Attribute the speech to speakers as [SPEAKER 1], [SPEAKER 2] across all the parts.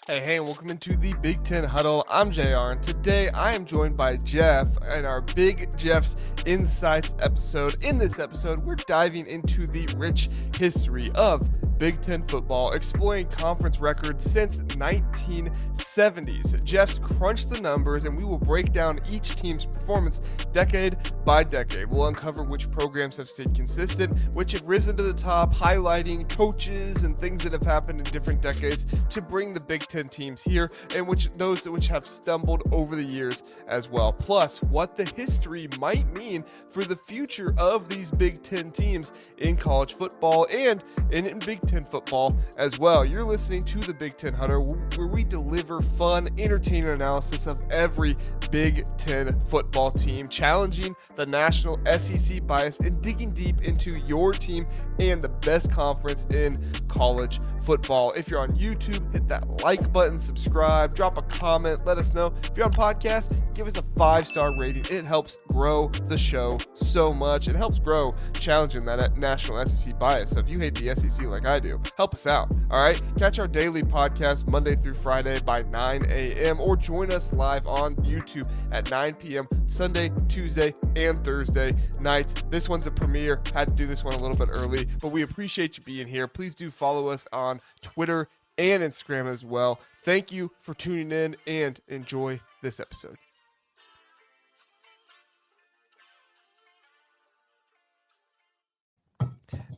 [SPEAKER 1] Hey, and welcome into the Big Ten Huddle. I'm JR, and today I am joined by Jeff in our Big Jeff's Insights episode. In this episode, we're diving into the rich history of Big Ten football, exploring conference records since 1970s. Jeff's crunched the numbers, and we will break down each team's performance decade by decade. We'll uncover which programs have stayed consistent, which have risen to the top, highlighting coaches and things that have happened in different decades to bring the Big Ten teams here, and those which have stumbled over the years as well. Plus, what the history might mean for the future of these Big Ten teams in college football and in Big Ten football as well. You're listening to the Big Ten Huddle, where we deliver fun, entertaining analysis of every Big Ten football team, challenging the national SEC bias and digging deep into your team and the best conference in college football. If you're on YouTube, hit that like button, subscribe, drop a comment, let us know. If you're on podcast, give us a 5-star rating. It helps grow the show so much. It helps grow challenging that national SEC bias. So if you hate the SEC like I do, help us out. All right. Catch our daily podcast Monday through Friday by 9 a.m. or join us live on YouTube at 9 p.m. Sunday, Tuesday, and Thursday nights. This one's a premiere. Had to do this one a little bit early, but we appreciate you being here. Please do follow us on Twitter and Instagram as well. Thank you for tuning in and enjoy this episode.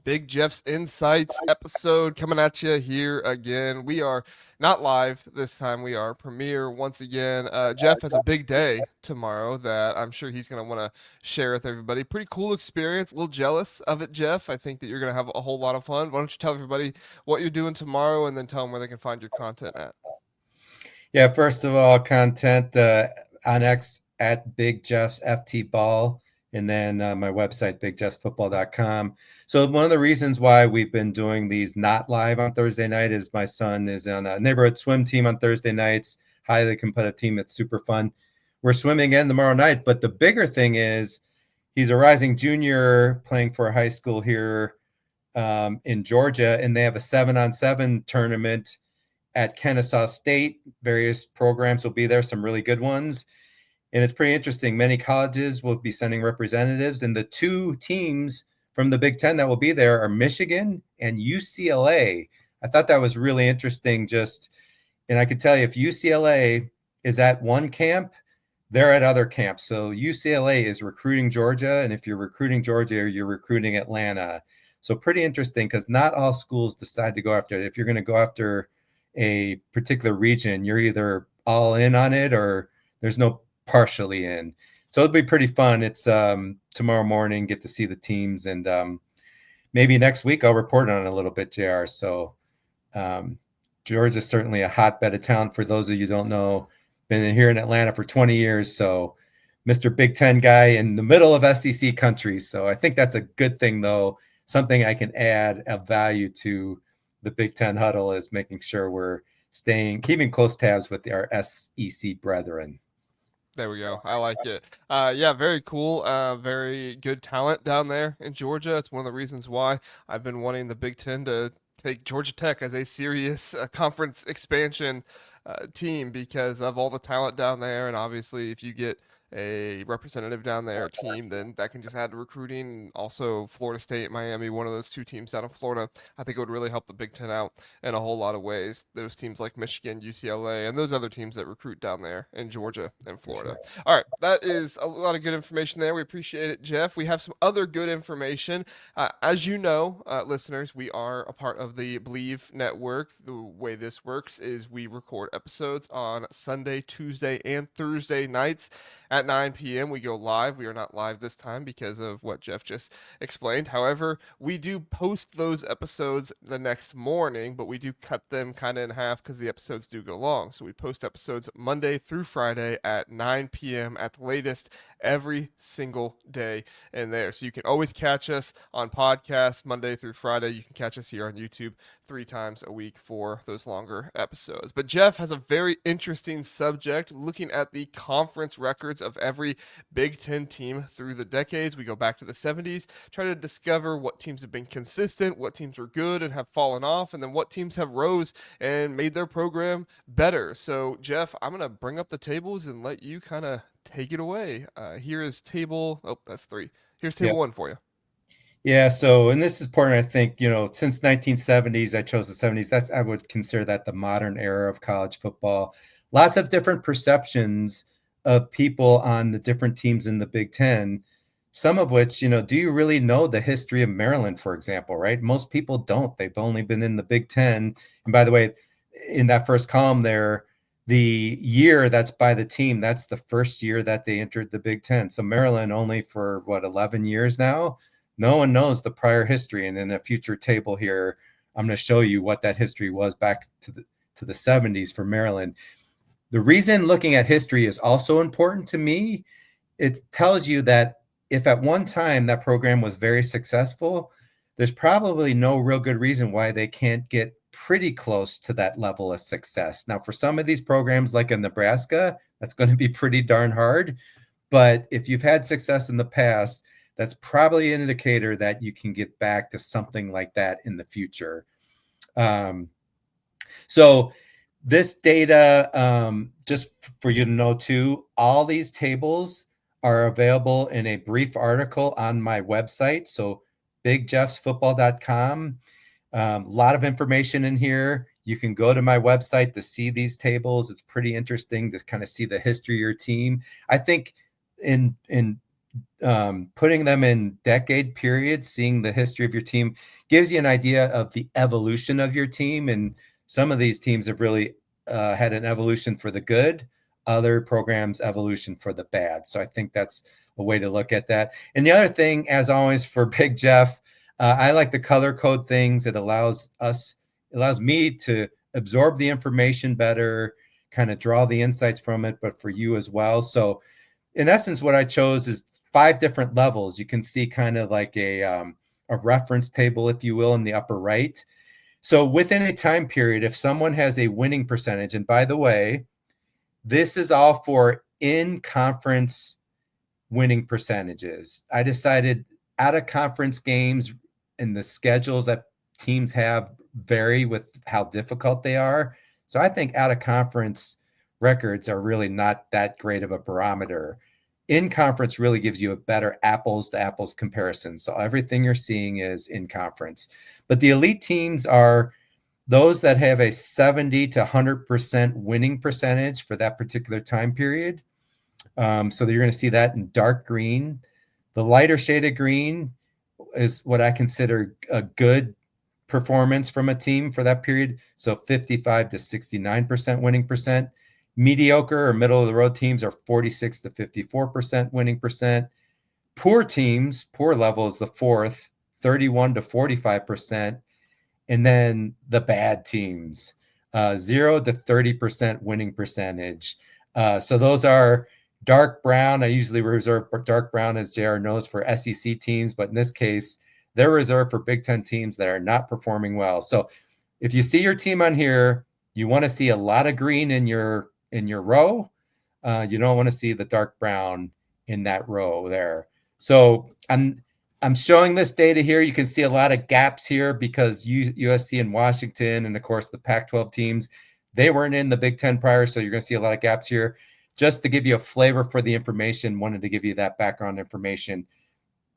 [SPEAKER 1] Big Jeff's Insights episode coming at you here again. We are not live this time. We are premiere once again. Jeff has a big day tomorrow that I'm sure he's going to want to share with everybody. Pretty cool experience. A little jealous of it, Jeff. I think that you're going to have a whole lot of fun. Why don't you tell everybody what you're doing tomorrow and then tell them where they can find your content at?
[SPEAKER 2] Yeah, first of all, content on X at Big Jeff's FT Ball. And then my website, bigjeffsfootball.com. So one of the reasons why we've been doing these not live on Thursday night is my son is on a neighborhood swim team on Thursday nights, highly competitive team that's super fun. We're swimming again tomorrow night, but the bigger thing is he's a rising junior playing for a high school here in Georgia, and they have a 7-on-7 tournament at Kennesaw State. Various programs will be there, some really good ones. And it's pretty interesting. Many colleges will be sending representatives, and the two teams from the Big Ten that will be there are Michigan and UCLA. I thought that was really interesting. And I could tell you, if UCLA is at one camp, they're at other camps. So UCLA is recruiting Georgia, and if you're recruiting Georgia, you're recruiting Atlanta. So pretty interesting, because not all schools decide to go after it. If you're going to go after a particular region, you're either all in on it or there's no partially in. So it'll be pretty fun. It's tomorrow morning, get to see the teams, and maybe next week I'll report on it a little bit, JR. So Georgia's certainly a hotbed of talent. For those of you who don't know, been here in Atlanta for 20 years. So Mr. Big Ten guy in the middle of SEC countries. So I think that's a good thing, though. Something I can add of value to the Big Ten Huddle is making sure we're keeping close tabs with our SEC brethren.
[SPEAKER 1] There we go. I like it. Yeah, very cool. Very good talent down there in Georgia. It's one of the reasons why I've been wanting the Big Ten to take Georgia Tech as a serious conference expansion team because of all the talent down there. And obviously, if you get a representative down there, team, then that can just add to recruiting. Also, Florida State, Miami, one of those two teams down in Florida, I think it would really help the Big Ten out in a whole lot of ways. Those teams like Michigan, UCLA, and those other teams that recruit down there in Georgia and Florida. All right, that is a lot of good information there. We appreciate it, Jeff. We have some other good information. As you know, listeners, we are a part of the Believe Network. The way this works is we record episodes on Sunday, Tuesday, and Thursday nights at 9 p.m. We go live. We are not live this time because of what Jeff just explained. However, we do post those episodes the next morning, but we do cut them kind of in half because the episodes do go long. So we post episodes Monday through Friday at 9 p.m. at the latest every single day in there. So you can always catch us on podcasts Monday through Friday. You can catch us here on YouTube 3 times a week for those longer episodes. But Jeff has a very interesting subject looking at the conference records of every Big Ten team through the decades. We go back to the 70s, try to discover what teams have been consistent, what teams are good and have fallen off, and then what teams have rose and made their program better. So, Jeff, I'm going to bring up the tables and let you kind of take it away. Here is table, oh, that's 3. Here's table 1 for you.
[SPEAKER 2] Yeah, so, and this is important, I think, since 1970s, I chose the 70s. I would consider that the modern era of college football. Lots of different perceptions of people on the different teams in the Big Ten, some of which, do you really know the history of Maryland, for example, right? Most people don't. They've only been in the Big Ten. And by the way, in that first column there, the year that's by the team, that's the first year that they entered the Big Ten. So Maryland only for, 11 years now? No one knows the prior history. And in a future table here, I'm going to show you what that history was back to the 70s for Maryland. The reason looking at history is also important to me, it tells you that if at one time that program was very successful, there's probably no real good reason why they can't get pretty close to that level of success. Now, for some of these programs like in Nebraska, that's going to be pretty darn hard. But if you've had success in the past, that's probably an indicator that you can get back to something like that in the future. So this data, just for you to know too, all these tables are available in a brief article on my website. So bigjeffsfootball.com. A lot of information in here. You can go to my website to see these tables. It's pretty interesting to kind of see the history of your team. I think in putting them in decade periods, seeing the history of your team gives you an idea of the evolution of your team. And some of these teams have really had an evolution for the good, other programs evolution for the bad. So I think that's a way to look at that. And the other thing, as always, for Big Jeff, I like the color code things. It allows me to absorb the information better, kind of draw the insights from it, but for you as well. So in essence, what I chose is 5 different levels. You can see kind of like a reference table, if you will, in the upper right. So within a time period, if someone has a winning percentage, and by the way, this is all for in-conference winning percentages. I decided out-of-conference games and the schedules that teams have vary with how difficult they are. So I think out-of-conference records are really not that great of a barometer. In conference really gives you a better apples to apples comparison. So everything you're seeing is in conference. But the elite teams are those that have a 70 to 100% winning percentage for that particular time period. So you're going to see that in dark green. The lighter shaded green is what I consider a good performance from a team for that period. So 55 to 69% winning percent. Mediocre or middle of the road teams are 46 to 54% winning percent. Poor teams, poor level is the fourth, 31 to 45%. And then the bad teams, 0 to 30% winning percentage. So those are dark brown. I usually reserve dark brown, as JR knows, for SEC teams, but in this case, they're reserved for Big Ten teams that are not performing well. So if you see your team on here, you want to see a lot of green in your row. You don't want to see the dark brown in that row there. So I'm showing this data here. You can see a lot of gaps here because USC and Washington, and of course the Pac-12 teams, they weren't in the Big Ten prior. So you're going to see a lot of gaps here. Just to give you a flavor for the information, wanted to give you that background information.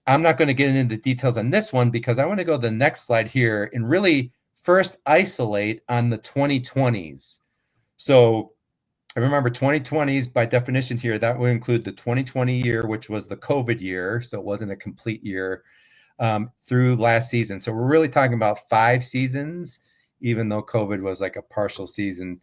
[SPEAKER 2] I'm not going to get into the details on this one because I want to go to the next slide here and really first isolate on the 2020s. So I remember 2020s by definition here, that would include the 2020 year, which was the COVID year. So it wasn't a complete year through last season. So we're really talking about 5 seasons, even though COVID was like a partial season.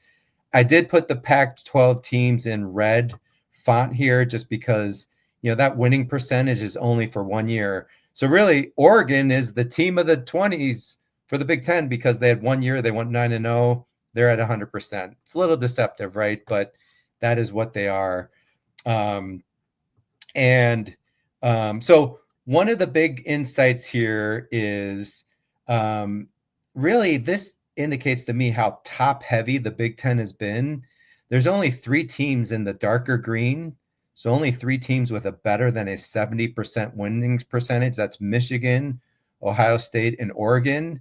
[SPEAKER 2] I did put the Pac-12 teams in red font here just because, that winning percentage is only for 1 year. So really, Oregon is the team of the 20s for the Big Ten because they had 1 year, they went 9-0. They're at 100%. It's a little deceptive, right? But that is what they are. So one of the big insights here is really, this indicates to me how top heavy the Big Ten has been. There's only 3 teams in the darker green. So only 3 teams with a better than a 70% winning percentage. That's Michigan, Ohio State, and Oregon.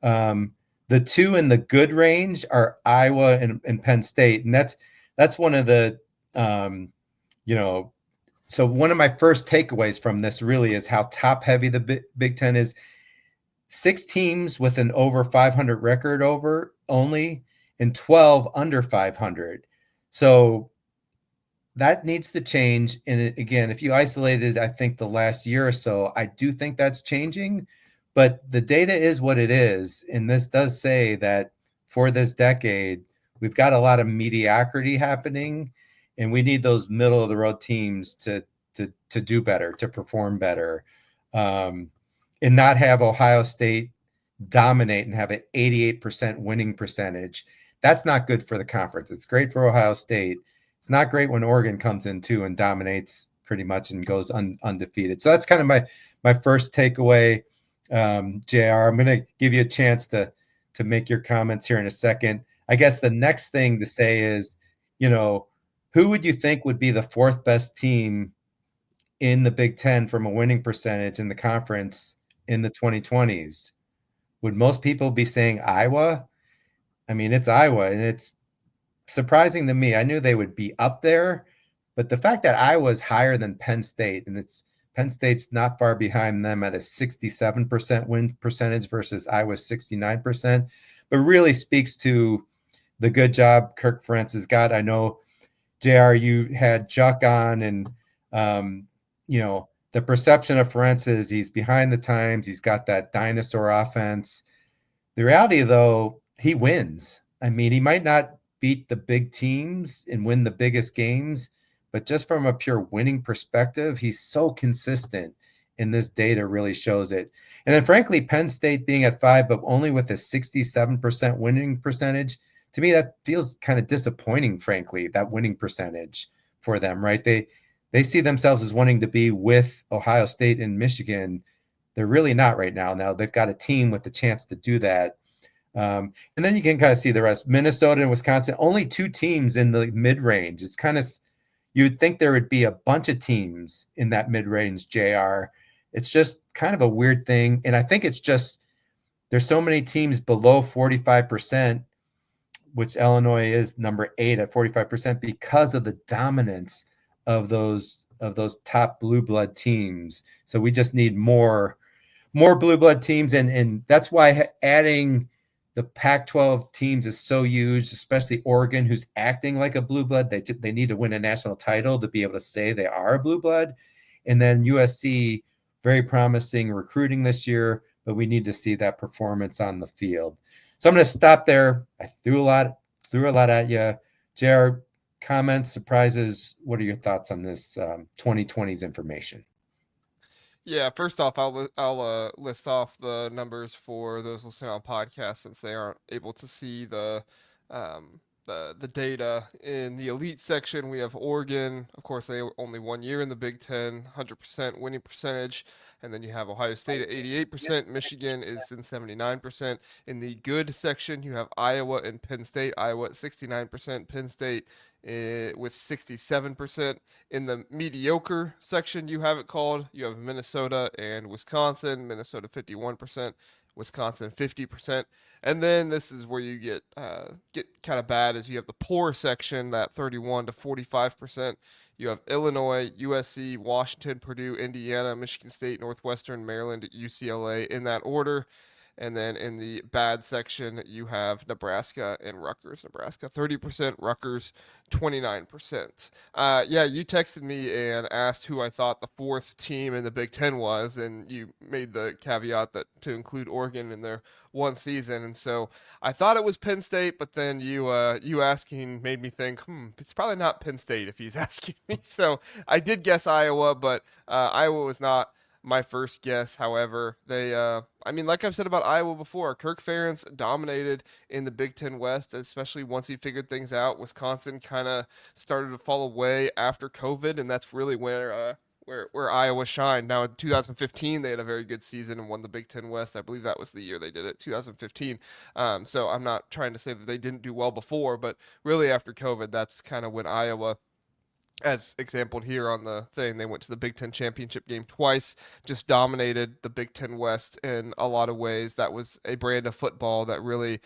[SPEAKER 2] The 2 in the good range are Iowa and Penn State. And that's one of the, you know, so one of my first takeaways from this really is how top heavy the Big Ten is. 6 teams with an over 500 record over only, and 12 under 500. So that needs to change. And again, if you isolated, I think the last year or so, I do think that's changing, but the data is what it is. And this does say that for this decade, we've got a lot of mediocrity happening, and we need those middle of the road teams to do better, to perform better, and not have Ohio State dominate and have an 88% winning percentage. That's not good for the conference. It's great for Ohio State. It's not great when Oregon comes in too and dominates pretty much and goes undefeated. So that's kind of my first takeaway. JR, I'm going to give you a chance to make your comments here in a second. I guess the next thing to say is, who would you think would be the 4th best team in the Big Ten from a winning percentage in the conference in the 2020s? Would most people be saying Iowa? I mean, it's Iowa, and it's surprising to me. I knew they would be up there, but the fact that Iowa is higher than Penn State, and Penn State's not far behind them at a 67% win percentage versus Iowa's 69%, but really speaks to the good job Kirk Ferentz has got. I know, JR, you had Juck on, and the perception of Ferentz is he's behind the times. He's got that dinosaur offense. The reality, though, he wins. I mean, he might not beat the big teams and win the biggest games, but just from a pure winning perspective, he's so consistent, and this data really shows it. And then, frankly, Penn State being at 5, but only with a 67% winning percentage, to me, that feels kind of disappointing, frankly, that winning percentage for them, right? They see themselves as wanting to be with Ohio State and Michigan. They're really not right now. Now they've got a team with the chance to do that. And then you can kind of see the rest. Minnesota and Wisconsin, only 2 teams in the mid-range. It's kind of, you'd think there would be a bunch of teams in that mid-range, JR. It's just kind of a weird thing. And I think it's just, there's so many teams below 45%, which Illinois is number 8 at 45% because of the dominance of those top blue blood teams. So we just need more blue blood teams. And that's why adding the Pac-12 teams is so huge, especially Oregon, who's acting like a blue blood. They need to win a national title to be able to say they are a blue blood. And then USC, very promising recruiting this year, but we need to see that performance on the field. So I'm going to stop there. I threw a lot at you. JR, comments, surprises, what are your thoughts on this 2020's information?
[SPEAKER 1] Yeah, first off, I'll list off the numbers for those listening on podcasts since they aren't able to see um, the data. In the elite section, we have Oregon. Of course, they only 1 year in the Big Ten, 100% winning percentage. And then you have Ohio State at 88%. Michigan is in 79%. In the good section, you have Iowa and Penn State. Iowa at 69%. Penn State with 67%. In the mediocre section, you have it called. You have Minnesota and Wisconsin. Minnesota 51%. Wisconsin 50%. And then this is where you get kind of bad, as you have the poor section, that 31 to 45%. You have Illinois, USC, Washington, Purdue, Indiana, Michigan State, Northwestern, Maryland, UCLA in that order. And then in the bad section, you have Nebraska and Rutgers. Nebraska 30%, Rutgers 29%. Yeah, you texted me and asked who I thought the 4th team in the Big Ten was, and you made the caveat that to include Oregon in their one season. And so I thought it was Penn State, but then you asking made me think, it's probably not Penn State if he's asking me. So I did guess Iowa, but Iowa was not my first guess. However, like I've said about Iowa before, Kirk Ferentz dominated in the Big Ten West, especially once he figured things out. Wisconsin kind of started to fall away after COVID, and that's really where where Iowa shined. Now in 2015 they had a very good season and won the Big Ten West. I believe that was the year they did it, 2015. So I'm not trying to say that they didn't do well before, but really after COVID, that's kind of when Iowa, as exampled here on the thing, they went to the Big Ten championship game twice, just dominated the Big Ten West in a lot of ways. That was a brand of football that really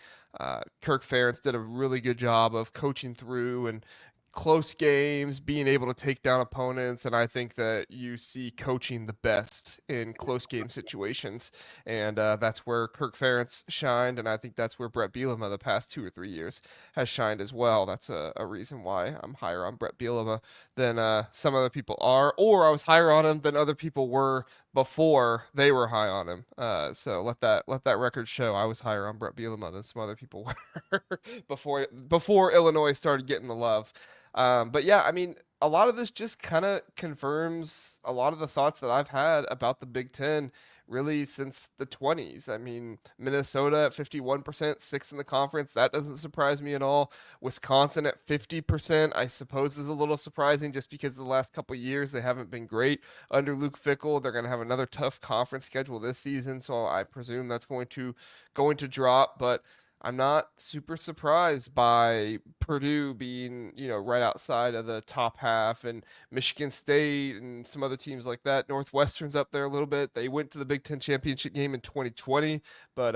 [SPEAKER 1] Kirk Ferentz did a really good job of coaching through, and close games, being able to take down opponents. And I think that you see coaching the best in close game situations. And that's where Kirk Ferentz shined. And I think that's where Brett Bielema the past 2 or 3 years has shined as well. That's a reason why I'm higher on Brett Bielema than some other people are, or I was higher on him than other people were before they were high on him. So let that record show. I was higher on Brett Bielema than some other people were before Illinois started getting the love. But yeah, I mean, a lot of this just kind of confirms a lot of the thoughts that I've had about the Big Ten really since the 20s. I mean, Minnesota at 51%, sixth in the conference. That doesn't surprise me at all. Wisconsin at 50%, I suppose, is a little surprising just because the last couple of years they haven't been great under Luke Fickell. They're going to have another tough conference schedule this season, so I presume that's going to drop. But I'm not super surprised by Purdue being, right outside of the top half, and Michigan State and some other teams like that. Northwestern's up there a little bit. They went to the Big Ten championship game in 2020, but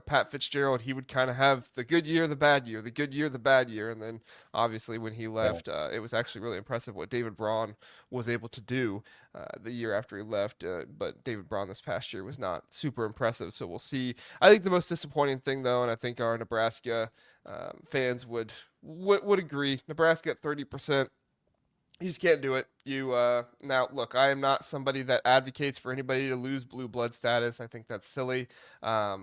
[SPEAKER 1] Pat Fitzgerald, he would kind of have the good year, the bad year, the good year, the bad year, and then obviously when he left, it was actually really impressive what David Braun was able to do the year after he left. But David Braun this past year was not super impressive, so we'll see. I think the most disappointing thing, though, and I think our Nebraska fans would agree, Nebraska at 30%. You just can't do it. Now look, I am not somebody that advocates for anybody to lose blue blood status. I think that's silly. I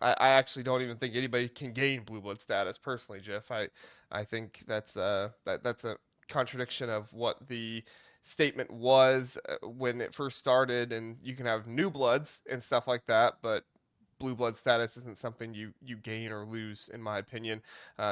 [SPEAKER 1] actually don't even think anybody can gain blue blood status personally, Jeff. I think that's that's a contradiction of what the statement was when it first started, and you can have new bloods and stuff like that, but blue blood status isn't something you gain or lose, in my opinion.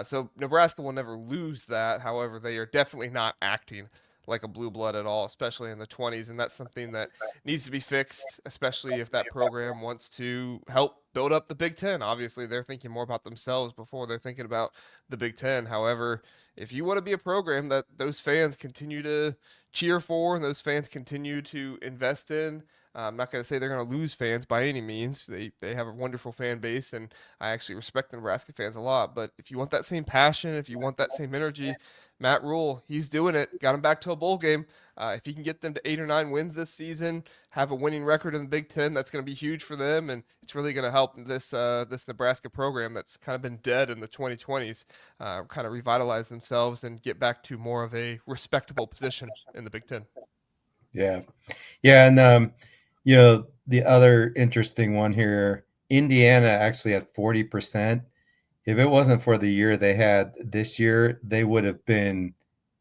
[SPEAKER 1] So Nebraska will never lose that. However, they are definitely not acting like a blue blood at all, especially in the 20s, and that's something that needs to be fixed, especially if that program wants to help build up the Big Ten. Obviously, they're thinking more about themselves before they're thinking about the Big Ten. However, if you want to be a program that those fans continue to cheer for and those fans continue to invest in, I'm not going to say they're going to lose fans by any means. They have a wonderful fan base, and I actually respect the Nebraska fans a lot. But if you want that same passion, if you want that same energy, Matt Rule, he's doing it. Got him back to a bowl game. If he can get them to 8 or 9 wins this season, have a winning record in the Big Ten, that's going to be huge for them, and it's really going to help this Nebraska program that's kind of been dead in the 2020s kind of revitalize themselves and get back to more of a respectable position in the Big Ten.
[SPEAKER 2] Yeah, and the other interesting one here, Indiana actually at 40%. If it wasn't for the year they had this year, they would have been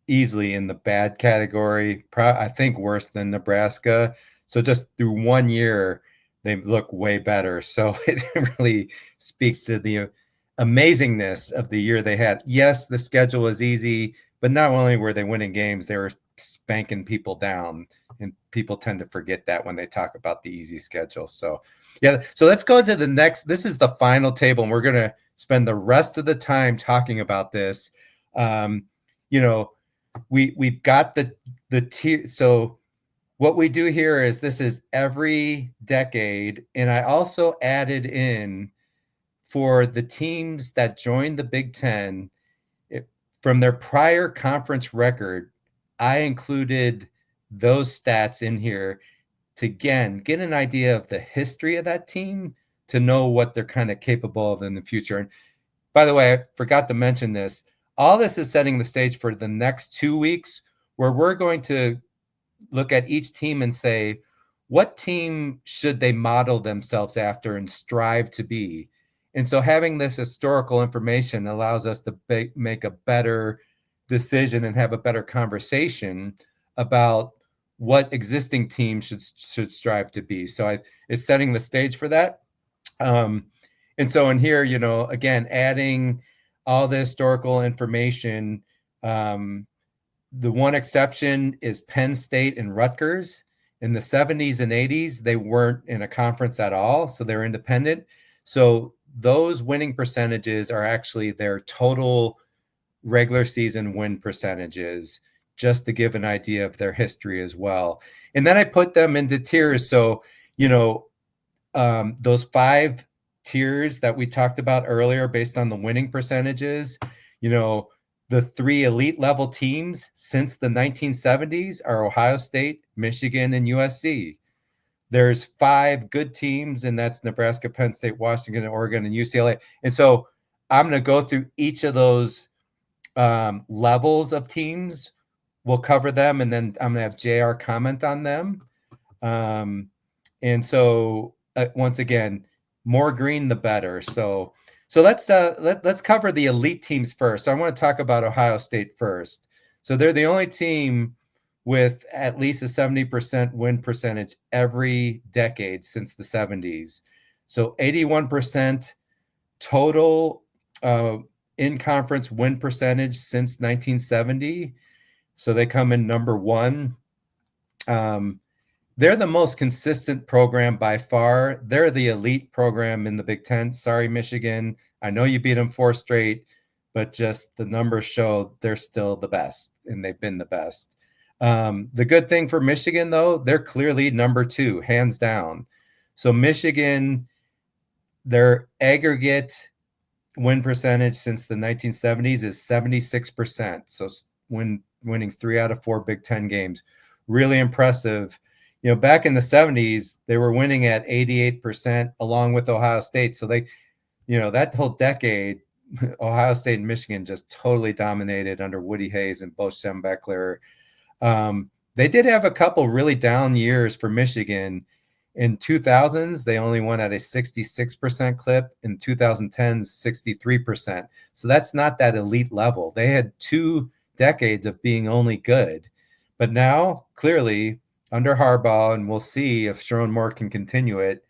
[SPEAKER 2] easily in the bad category. I think worse than Nebraska. So just through 1 year, they look way better. So it really speaks to the amazingness of the year they had. Yes, the schedule was easy, but not only were they winning games, they were spanking people down. And people tend to forget that when they talk about the easy schedule. So, yeah. So let's go to the next. This is the final table, and we're going to spend the rest of the time talking about this. We've got the tier. So what we do here is this is every decade, and I also added in for the teams that joined the Big Ten from their prior conference record. I included those stats in here to, again, get an idea of the history of that team, to know what they're kind of capable of in the future. And by the way, I forgot to mention this. All this is setting the stage for the next 2 weeks, where we're going to look at each team and say, what team should they model themselves after and strive to be? And so having this historical information allows us to make a better decision and have a better conversation about what existing teams should strive to be. So it's setting the stage for that. And so in here, again, adding all the historical information The one exception is Penn State and Rutgers. In the 70s and 80s, they weren't in a conference at all, so they're independent. So those winning percentages are actually their total regular season win percentages, just to give an idea of their history as well. And then I put them into tiers. So, those 5 tiers that we talked about earlier based on the winning percentages, the 3 elite level teams since the 1970s are Ohio State, Michigan, and USC. There's 5 good teams, and that's Nebraska, Penn State, Washington, Oregon, and UCLA. And so I'm going to go through each of those levels of teams. We'll cover them, and then I'm going to have JR comment on them. And so once again, more green the better. So let's cover the elite teams first. So I want to talk about Ohio State first. So they're the only team with at least a 70% win percentage every decade since the 70s. So 81% total in-conference win percentage since 1970. So they come in number 1. They're the most consistent program by far. They're the elite program in the Big Ten. Sorry, Michigan. I know you beat them 4 straight, but just the numbers show they're still the best, and they've been the best. The good thing for Michigan, though, they're clearly number 2, hands down. So Michigan, their aggregate win percentage since the 1970s is 76%. So winning 3 out of 4 Big Ten games. Really impressive. Back in the 70s, they were winning at 88% along with Ohio State. So they, that whole decade, Ohio State and Michigan just totally dominated under Woody Hayes and Bo Schembechler. They did have a couple really down years for Michigan. In 2000s, they only won at a 66% clip. In 2010s, 63%. So that's not that elite level. They had 2 decades of being only good. But now, clearly, under Harbaugh, and we'll see if Sherrone Moore can continue it,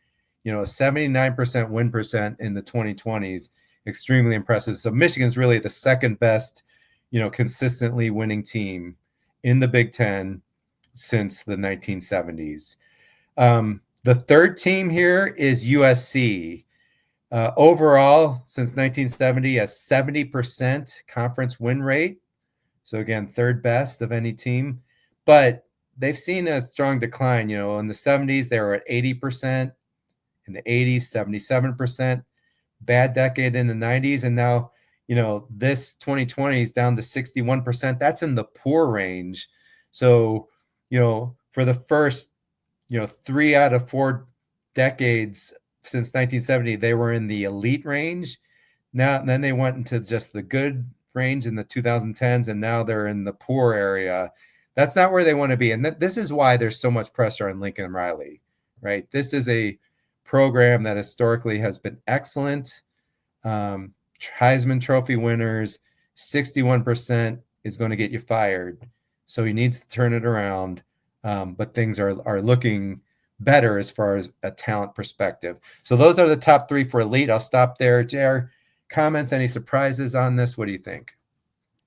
[SPEAKER 2] a 79% win percent in the 2020s, extremely impressive. So Michigan's really the second best, consistently winning team in the Big Ten since the 1970s. The third team here is USC. Overall, since 1970, a 70% conference win rate. So again, third best of any team. But they've seen a strong decline. In the 70s, they were at 80%. In the 80s, 77%. Bad decade in the 90s. And now, this 2020 is down to 61%. That's in the poor range. So, for the first, 3 out of 4 decades since 1970, they were in the elite range. Now, then they went into just the good range in the 2010s, and now they're in the poor area. That's not where they want to be. And this is why there's so much pressure on Lincoln Riley, right? This is a program that historically has been excellent. Heisman Trophy winners, 61% is going to get you fired. So he needs to turn it around. But things are looking better as far as a talent perspective. So those are the top 3 for elite. I'll stop there. JR, comments, any surprises on this? What do you think?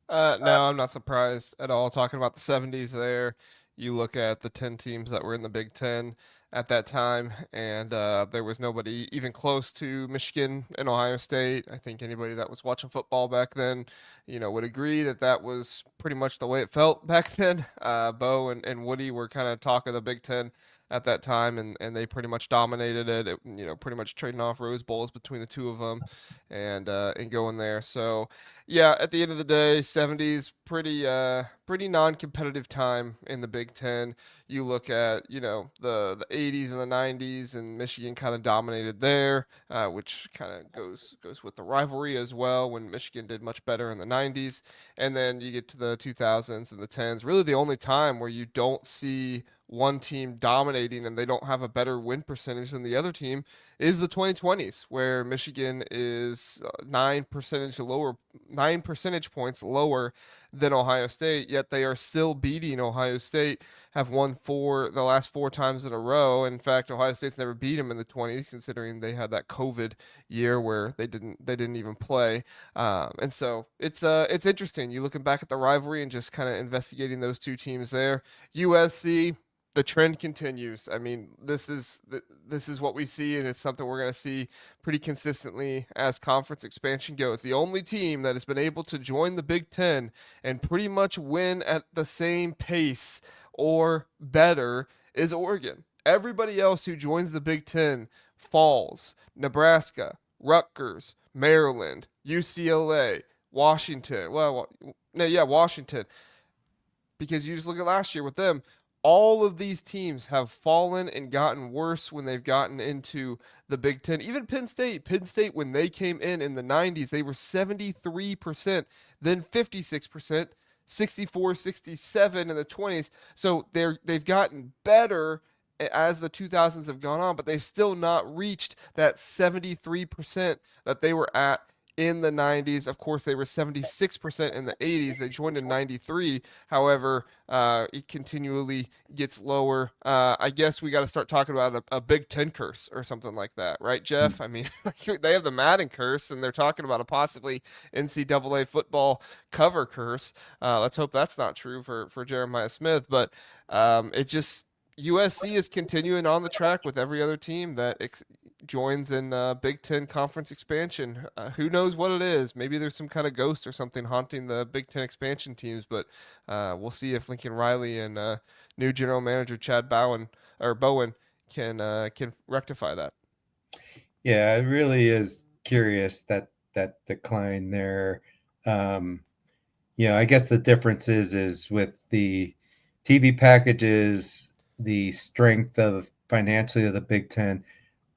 [SPEAKER 1] No, I'm not surprised at all. Talking about the 70s there, you look at the 10 teams that were in the Big Ten at that time, and there was nobody even close to Michigan and Ohio State. I think anybody that was watching football back then, would agree that that was pretty much the way it felt back then. Bo and Woody were kind of talk of the Big Ten at that time, and they pretty much dominated it. Pretty much trading off Rose Bowls between the two of them, and going there. So yeah, at the end of the day, 70s pretty non-competitive time in the Big Ten. You look at the 80s and the 90s, and Michigan kind of dominated there, which kind of goes with the rivalry as well. When Michigan did much better in the 90s, and then you get to the 2000s and the 10s. Really, the only time where you don't see one team dominating and they don't have a better win percentage than the other team is the 2020s, where Michigan is 9 percentage points lower than Ohio State, yet they are still beating Ohio State, have won the last 4 times in a row. In fact, Ohio State's never beat them in the 20s, considering they had that COVID year where they didn't even play. And so it's interesting. You looking back at the rivalry and just kind of investigating those two teams there. USC, the trend continues. I mean, this is what we see, and it's something we're going to see pretty consistently as conference expansion goes. The only team that has been able to join the Big Ten and pretty much win at the same pace or better is Oregon. Everybody else who joins the Big Ten falls. Nebraska, Rutgers, Maryland, UCLA, Washington. Well, no, yeah, Washington. Because you just look at last year with them, all of these teams have fallen and gotten worse when they've gotten into the Big Ten. Even Penn State. Penn State, when they came in the 90s, they were 73%, then 56%, 64, 67 in the 20s. So they've gotten better as the 2000s have gone on, but they've still not reached that 73% that they were at in the 90s. Of course, they were 76% in the 80s. They joined in 93. However, it continually gets lower. I guess we got to start talking about a Big Ten curse or something like that, right, Jeff? I mean, they have the Madden curse, and they're talking about a possibly NCAA football cover curse. Let's hope that's not true for Jeremiah Smith. But it just USC is continuing on the track with every other team that joins in Big Ten conference expansion. Who knows what it is? Maybe there's some kind of ghost or something haunting the Big Ten expansion teams, but we'll see if Lincoln Riley and new general manager Chad Bowen can rectify that.
[SPEAKER 2] Yeah, it really is curious that decline there. I guess the difference is with the TV packages, the strength of financially of the Big Ten.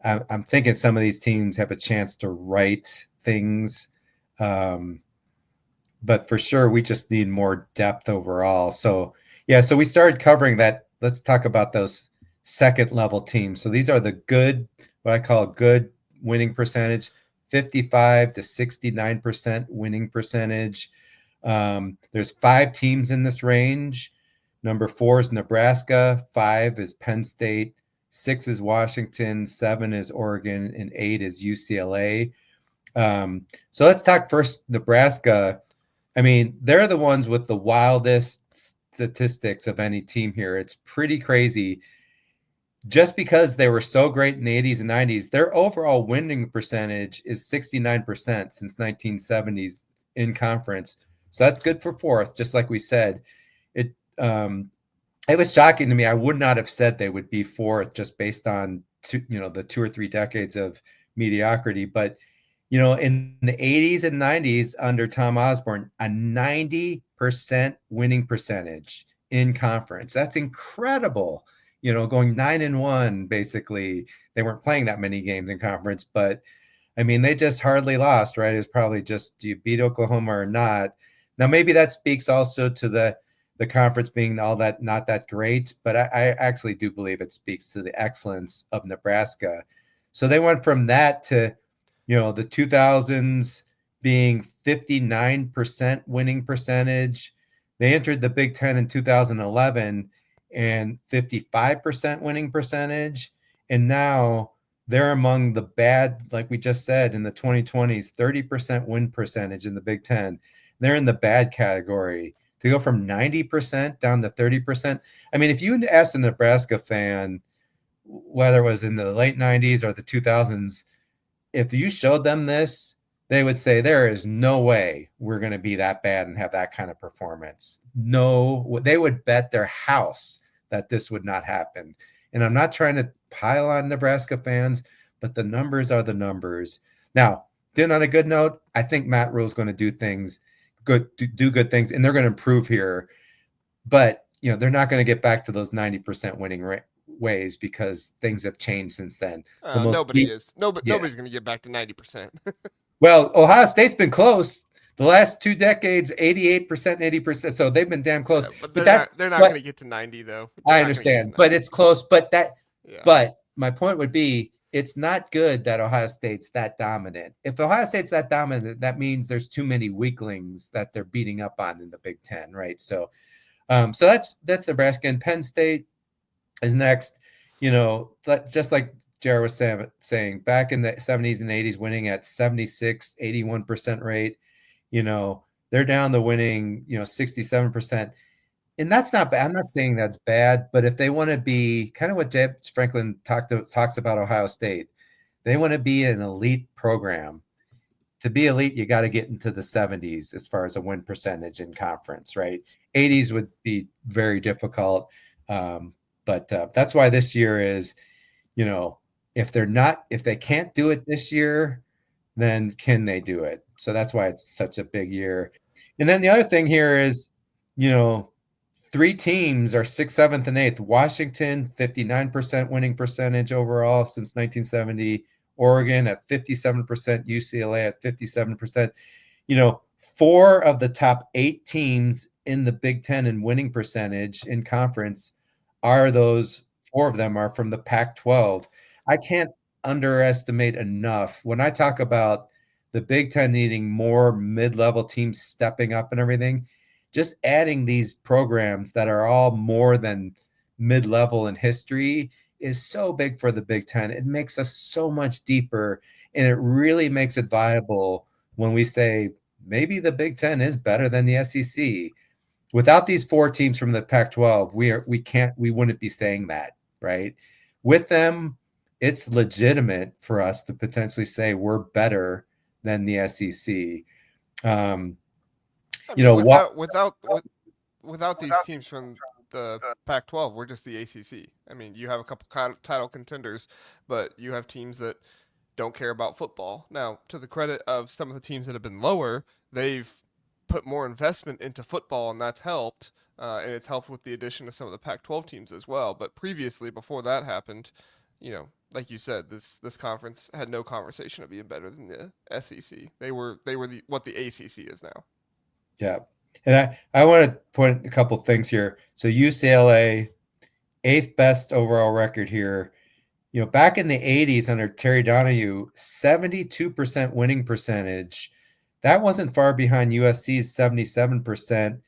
[SPEAKER 2] I'm thinking some of these teams have a chance to right things. But for sure, we just need more depth overall. So we started covering that. Let's talk about those second level teams. So these are the good, what I call good winning percentage, 55 to 69% winning percentage. There's 5 teams in this range. Number 4 is Nebraska, 5 is Penn State, 6 is Washington, 7 is Oregon, and 8 is UCLA. So let's talk first Nebraska. I mean, they're the ones with the wildest statistics of any team here. It's pretty crazy. Just because they were so great in the 80s and 90s, their overall winning percentage is 69% since 1970s in conference. So that's good for 4th, just like we said. It was shocking to me. I would not have said they would be 4th just based on the 2 or 3 decades of mediocrity. But in the 80s and 90s under Tom Osborne, a 90% winning percentage in conference. That's incredible. Going 9-1 basically. They weren't playing that many games in conference, but I mean they just hardly lost. Right? It's probably just, do you beat Oklahoma or not? Now maybe that speaks also to the conference being all that not that great, but I actually do believe it speaks to the excellence of Nebraska. So they went from that to, the 2000s being 59% winning percentage. They entered the Big Ten in 2011 and 55% winning percentage. And now they're among the bad, like we just said, in the 2020s, 30% win percentage in the Big Ten. They're in the bad category. To go from 90% down to 30%. I mean, if you ask a Nebraska fan, whether it was in the late 90s or the 2000s, if you showed them this, they would say there is no way we're going to be that bad and have that kind of performance. No, they would bet their house that this would not happen. And I'm not trying to pile on Nebraska fans, but the numbers are the numbers. Now, then on a good note, I think Matt Rhule is going to do good things, and they're going to improve here. But, they're not going to get back to those 90% winning ways because things have changed since then.
[SPEAKER 1] Nobody's going to get back to 90%.
[SPEAKER 2] Well, Ohio State's been close. The last 2 decades, 88%, 80%. So they've been damn close.
[SPEAKER 1] Yeah, but they're not going to get to 90 though.
[SPEAKER 2] I understand, but it's close. But my point would be, it's not good that Ohio State's that dominant. If Ohio State's that dominant, that means there's too many weaklings that they're beating up on in the Big Ten, right? So, so that's Nebraska. And Penn State is next. Just like Jared was saying, back in the 70s and 80s, winning at 76, 81% rate. They're down to winning, 67%. And that's not bad. I'm not saying that's bad, but if they want to be kind of what James Franklin talks about Ohio State, they want to be an elite program. To be elite, you got to get into the 70s as far as a win percentage in conference, right? 80s would be very difficult. But that's why this year is, if they can't do it this year, then can they do it? So that's why it's such a big year. And then the other thing here is, 3 teams are 6th, 7th, and 8th. Washington, 59% winning percentage overall since 1970. Oregon at 57%, UCLA at 57%. 4 of the top 8 teams in the Big Ten in winning percentage in conference are those 4 of them are from the Pac-12. I can't underestimate enough when I talk about the Big Ten needing more mid-level teams stepping up and everything. Just adding these programs that are all more than mid-level in history is so big for the Big Ten. It makes us so much deeper, and it really makes it viable when we say maybe the Big Ten is better than the SEC. Without these 4 teams from the Pac-12, we wouldn't be saying that, right? With them, it's legitimate for us to potentially say we're better than the SEC.
[SPEAKER 1] Without these teams from the Pac-12, we're just the ACC. I mean, you have a couple title contenders, but you have teams that don't care about football. Now, to the credit of some of the teams that have been lower, they've put more investment into football, and that's helped. And it's helped with the addition of some of the Pac-12 teams as well. But previously, before that happened, like you said, this conference had no conversation of being better than the SEC. They were what the ACC is now.
[SPEAKER 2] Yeah. And I want to point a couple things here. So UCLA, 8th best overall record here. Back in the 80s under Terry Donahue, 72% winning percentage. That wasn't far behind USC's 77%.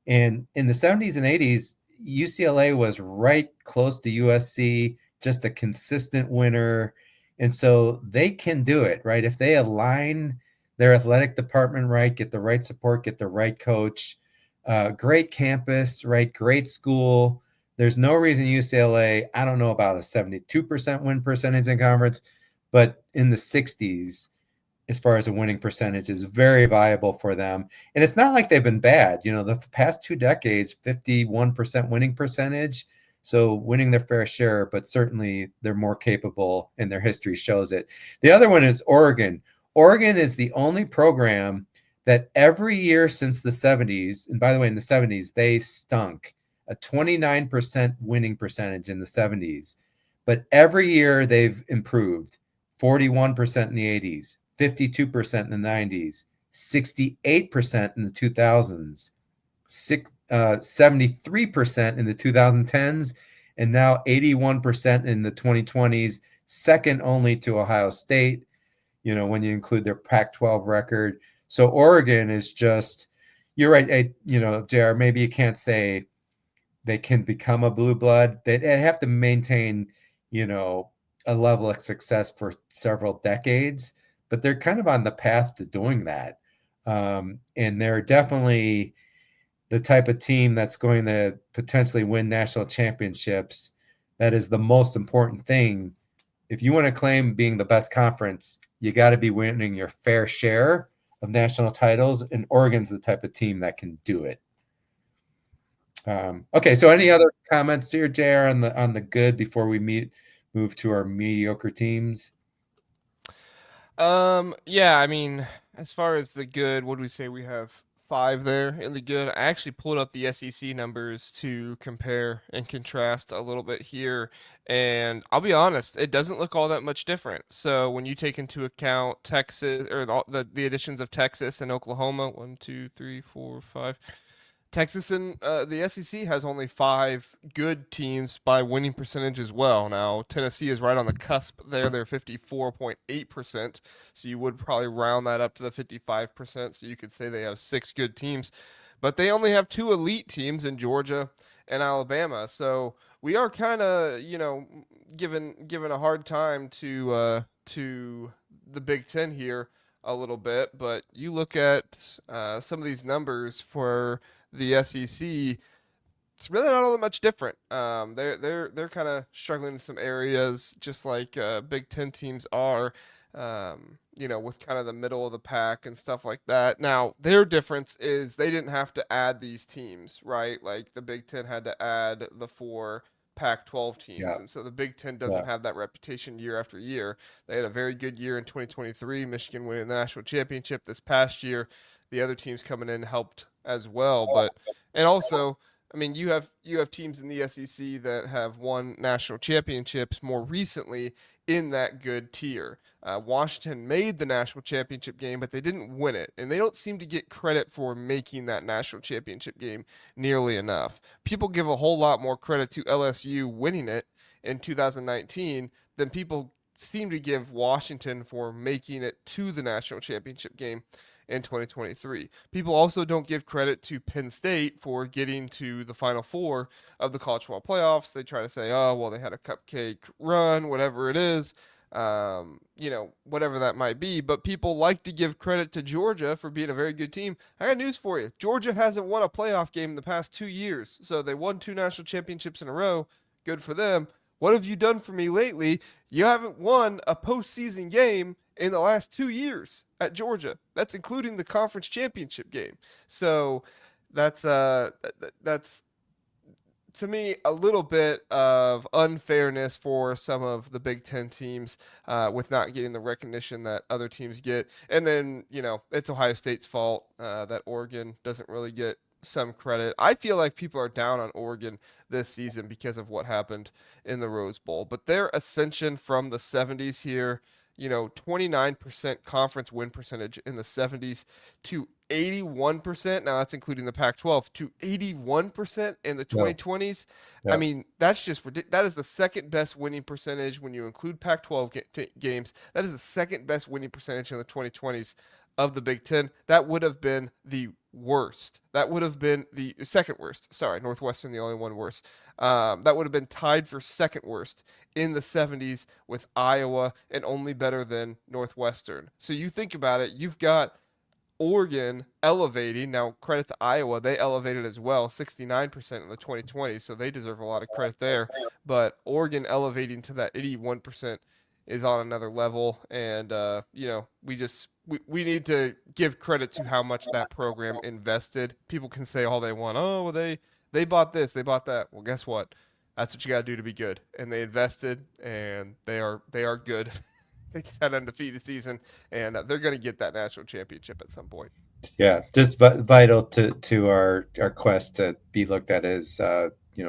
[SPEAKER 2] And in the 70s and 80s, UCLA was right close to USC, just a consistent winner. And so they can do it, right? If they align their athletic department right, get the right support, get the right coach, great campus, right? Great school. There's no reason UCLA, I don't know about a 72% win percentage in conference, but in the 60s, as far as a winning percentage, is very viable for them. And it's not like they've been bad. The past 2 decades, 51% winning percentage. So winning their fair share, but certainly they're more capable and their history shows it. The other one is Oregon. Oregon is the only program that every year since the 70s, and by the way, in the 70s, they stunk, a 29% winning percentage in the 70s. But every year they've improved, 41% in the 80s, 52% in the 90s, 68% in the 2000s, 73% in the 2010s, and now 81% in the 2020s, second only to Ohio State, when you include their Pac-12 record. So Oregon is just, you're right, JR, maybe you can't say they can become a blue blood. They have to maintain, a level of success for several decades, but they're kind of on the path to doing that. And they're definitely the type of team that's going to potentially win national championships. That is the most important thing. If you want to claim being the best conference, you got to be winning your fair share of national titles, and Oregon's the type of team that can do it. Okay, so any other comments here, JR, on the good before we move to our mediocre teams?
[SPEAKER 1] Yeah, I mean, as far as the good, what do we say? We have 5 there in the good. I actually pulled up the SEC numbers to compare and contrast a little bit here, and I'll be honest, it doesn't look all that much different. So when you take into account Texas, or the additions of Texas and Oklahoma, 1, 2, 3, 4, 5. Texas and the SEC has only 5 good teams by winning percentage as well. Now, Tennessee is right on the cusp there. They're 54.8%. So you would probably round that up to the 55%. So you could say they have 6 good teams. But they only have 2 elite teams in Georgia and Alabama. So we are kind of, given a hard time to the Big Ten here a little bit. But you look at some of these numbers for the SEC, it's really not all that much different. They're kind of struggling in some areas, just like Big Ten teams are. With kind of the middle of the pack and stuff like that. Now, their difference is they didn't have to add these teams, right? Like the Big Ten had to add the 4 Pac-12 teams,
[SPEAKER 2] Yeah.
[SPEAKER 1] and so the Big Ten doesn't have that reputation year after year. They had a very good year in 2023. Michigan winning the national championship this past year. The other teams coming in helped as well, and also, I mean, you have teams in the SEC that have won national championships more recently in that good tier. Washington made the national championship game, but they didn't win it, and they don't seem to get credit for making that national championship game nearly enough. People give a whole lot more credit to LSU winning it in 2019 than people seem to give Washington for making it to the national championship game in 2023. People also don't give credit to Penn State for getting to the Final Four of the college football playoffs. They try to say, oh, well, they had a cupcake run, whatever it is, whatever that might be. But people like to give credit to Georgia for being a very good team. I got news for you. Georgia hasn't won a playoff game in the past 2 years. So they won 2 national championships in a row. Good for them. What have you done for me lately? You haven't won a postseason game in the last 2 years at Georgia. That's including the conference championship game. So that's to me a little bit of unfairness for some of the Big Ten teams with not getting the recognition that other teams get. And then, it's Ohio State's fault that Oregon doesn't really get some credit. I feel like people are down on Oregon this season because of what happened in the Rose Bowl, but their ascension from the 70s here, 29% conference win percentage in the 70s to 81%. Now that's including the Pac-12 to 81% in the 2020s.
[SPEAKER 2] Yeah.
[SPEAKER 1] I mean, that's just ridiculous. That is the second best winning percentage when you include Pac-12 games. That is the second best winning percentage in the 2020s of the Big Ten. That would have been the worst. That would have been the second worst. Sorry, Northwestern, the only one worse. That would have been tied for second worst in the 70s with Iowa and only better than Northwestern. So you think about it, you've got Oregon elevating. Now, credit to Iowa, they elevated as well, 69% in the 2020, so they deserve a lot of credit there. But Oregon elevating to that 81% is on another level, and we need to give credit to how much that program invested. People can say all they want. Oh, well, they bought this, they bought that. Well, guess what? That's what you got to do to be good. And they invested, and they are good. They just had an undefeated season, and they're going to get that national championship at some point.
[SPEAKER 2] Yeah, just vital to our quest to be looked at as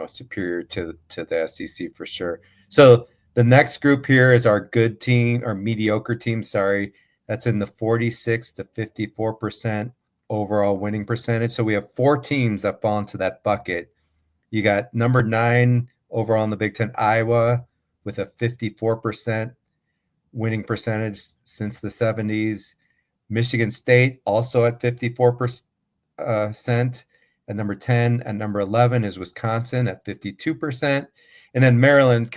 [SPEAKER 2] superior to the SEC for sure. So the next group here is our good team, or mediocre team. Sorry, that's in the 46 to 54% overall winning percentage. So we have 4 teams that fall into that bucket. You got number 9 overall in the Big Ten, Iowa, with a 54% winning percentage since the 70s. Michigan State also at 54%. At number 10 and number 11 is Wisconsin at 52%. And then Maryland,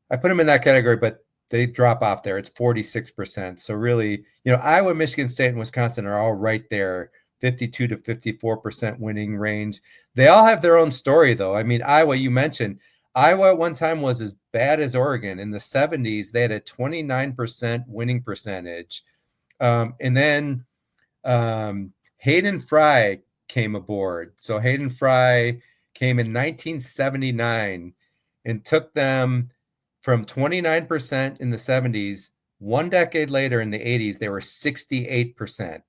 [SPEAKER 2] I put them in that category, but they drop off there. It's 46%. So really, Iowa, Michigan State, and Wisconsin are all right there, 52 to 54% winning range. They all have their own story, though. I mean, Iowa, you mentioned, Iowa at one time was as bad as Oregon. In the 70s, they had a 29% winning percentage. And then Hayden Fry came aboard. So Hayden Fry came in 1979 and took them from 29% in the 70s. 1 decade later in the 80s, they were 68%.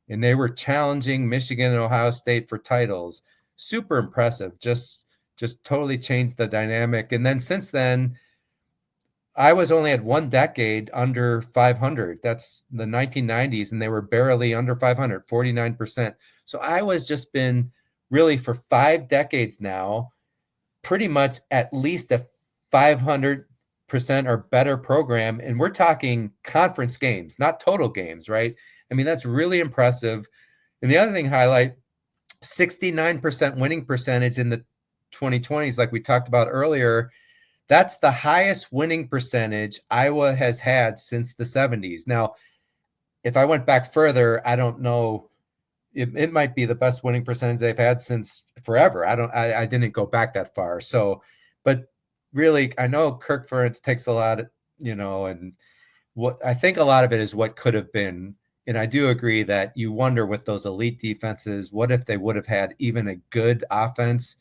[SPEAKER 2] And they were challenging Michigan and Ohio State for titles. Super impressive. Just totally changed the dynamic. And then since then, Iowa's only had 1 decade under 500. That's the 1990s, and they were barely under 500, 49%. So Iowa's just been really for 5 decades now, pretty much at least a 500% or better program. And we're talking conference games, not total games, right? I mean, that's really impressive. And the other thing highlight, 69% winning percentage in the 2020s, like we talked about earlier. That's the highest winning percentage Iowa has had since the 70s. Now, if I went back further, I don't know. It might be the best winning percentage they've had since forever. I didn't go back that far. So, but really, I know Kirk Ferentz takes a lot, and what I think a lot of it is what could have been. And I do agree that you wonder with those elite defenses, what if they would have had even a good offense?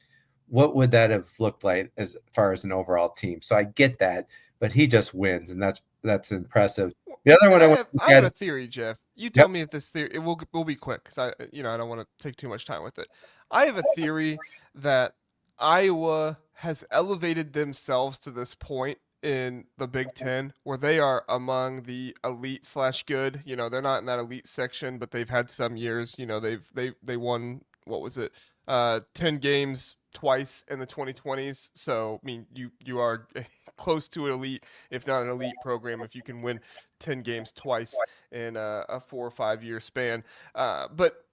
[SPEAKER 2] What would that have looked like as far as an overall team? So I get that, but he just wins, and that's impressive. The other one
[SPEAKER 1] I have a theory, Jeff. You tell
[SPEAKER 2] Yep.
[SPEAKER 1] me if this theory it will be quick because I don't want to take too much time with it. I have a theory that Iowa has elevated themselves to this point in the Big Ten where they are among the elite slash good. They're not in that elite section, but they've had some years. They won, what was it, 10 games twice in the 2020s. So I mean, you are close to an elite, if not an elite program, if you can win 10 games twice in a 4 or 5 year span. But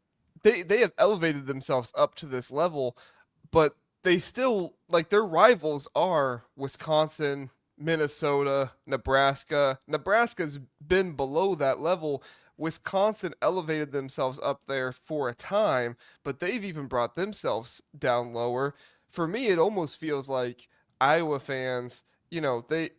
[SPEAKER 1] they have elevated themselves up to this level, but they still, like, their rivals are Wisconsin, Minnesota, Nebraska. Nebraska's been below that level. Wisconsin elevated themselves up there for a time, but they've even brought themselves down lower. For me, it almost feels like Iowa fans, they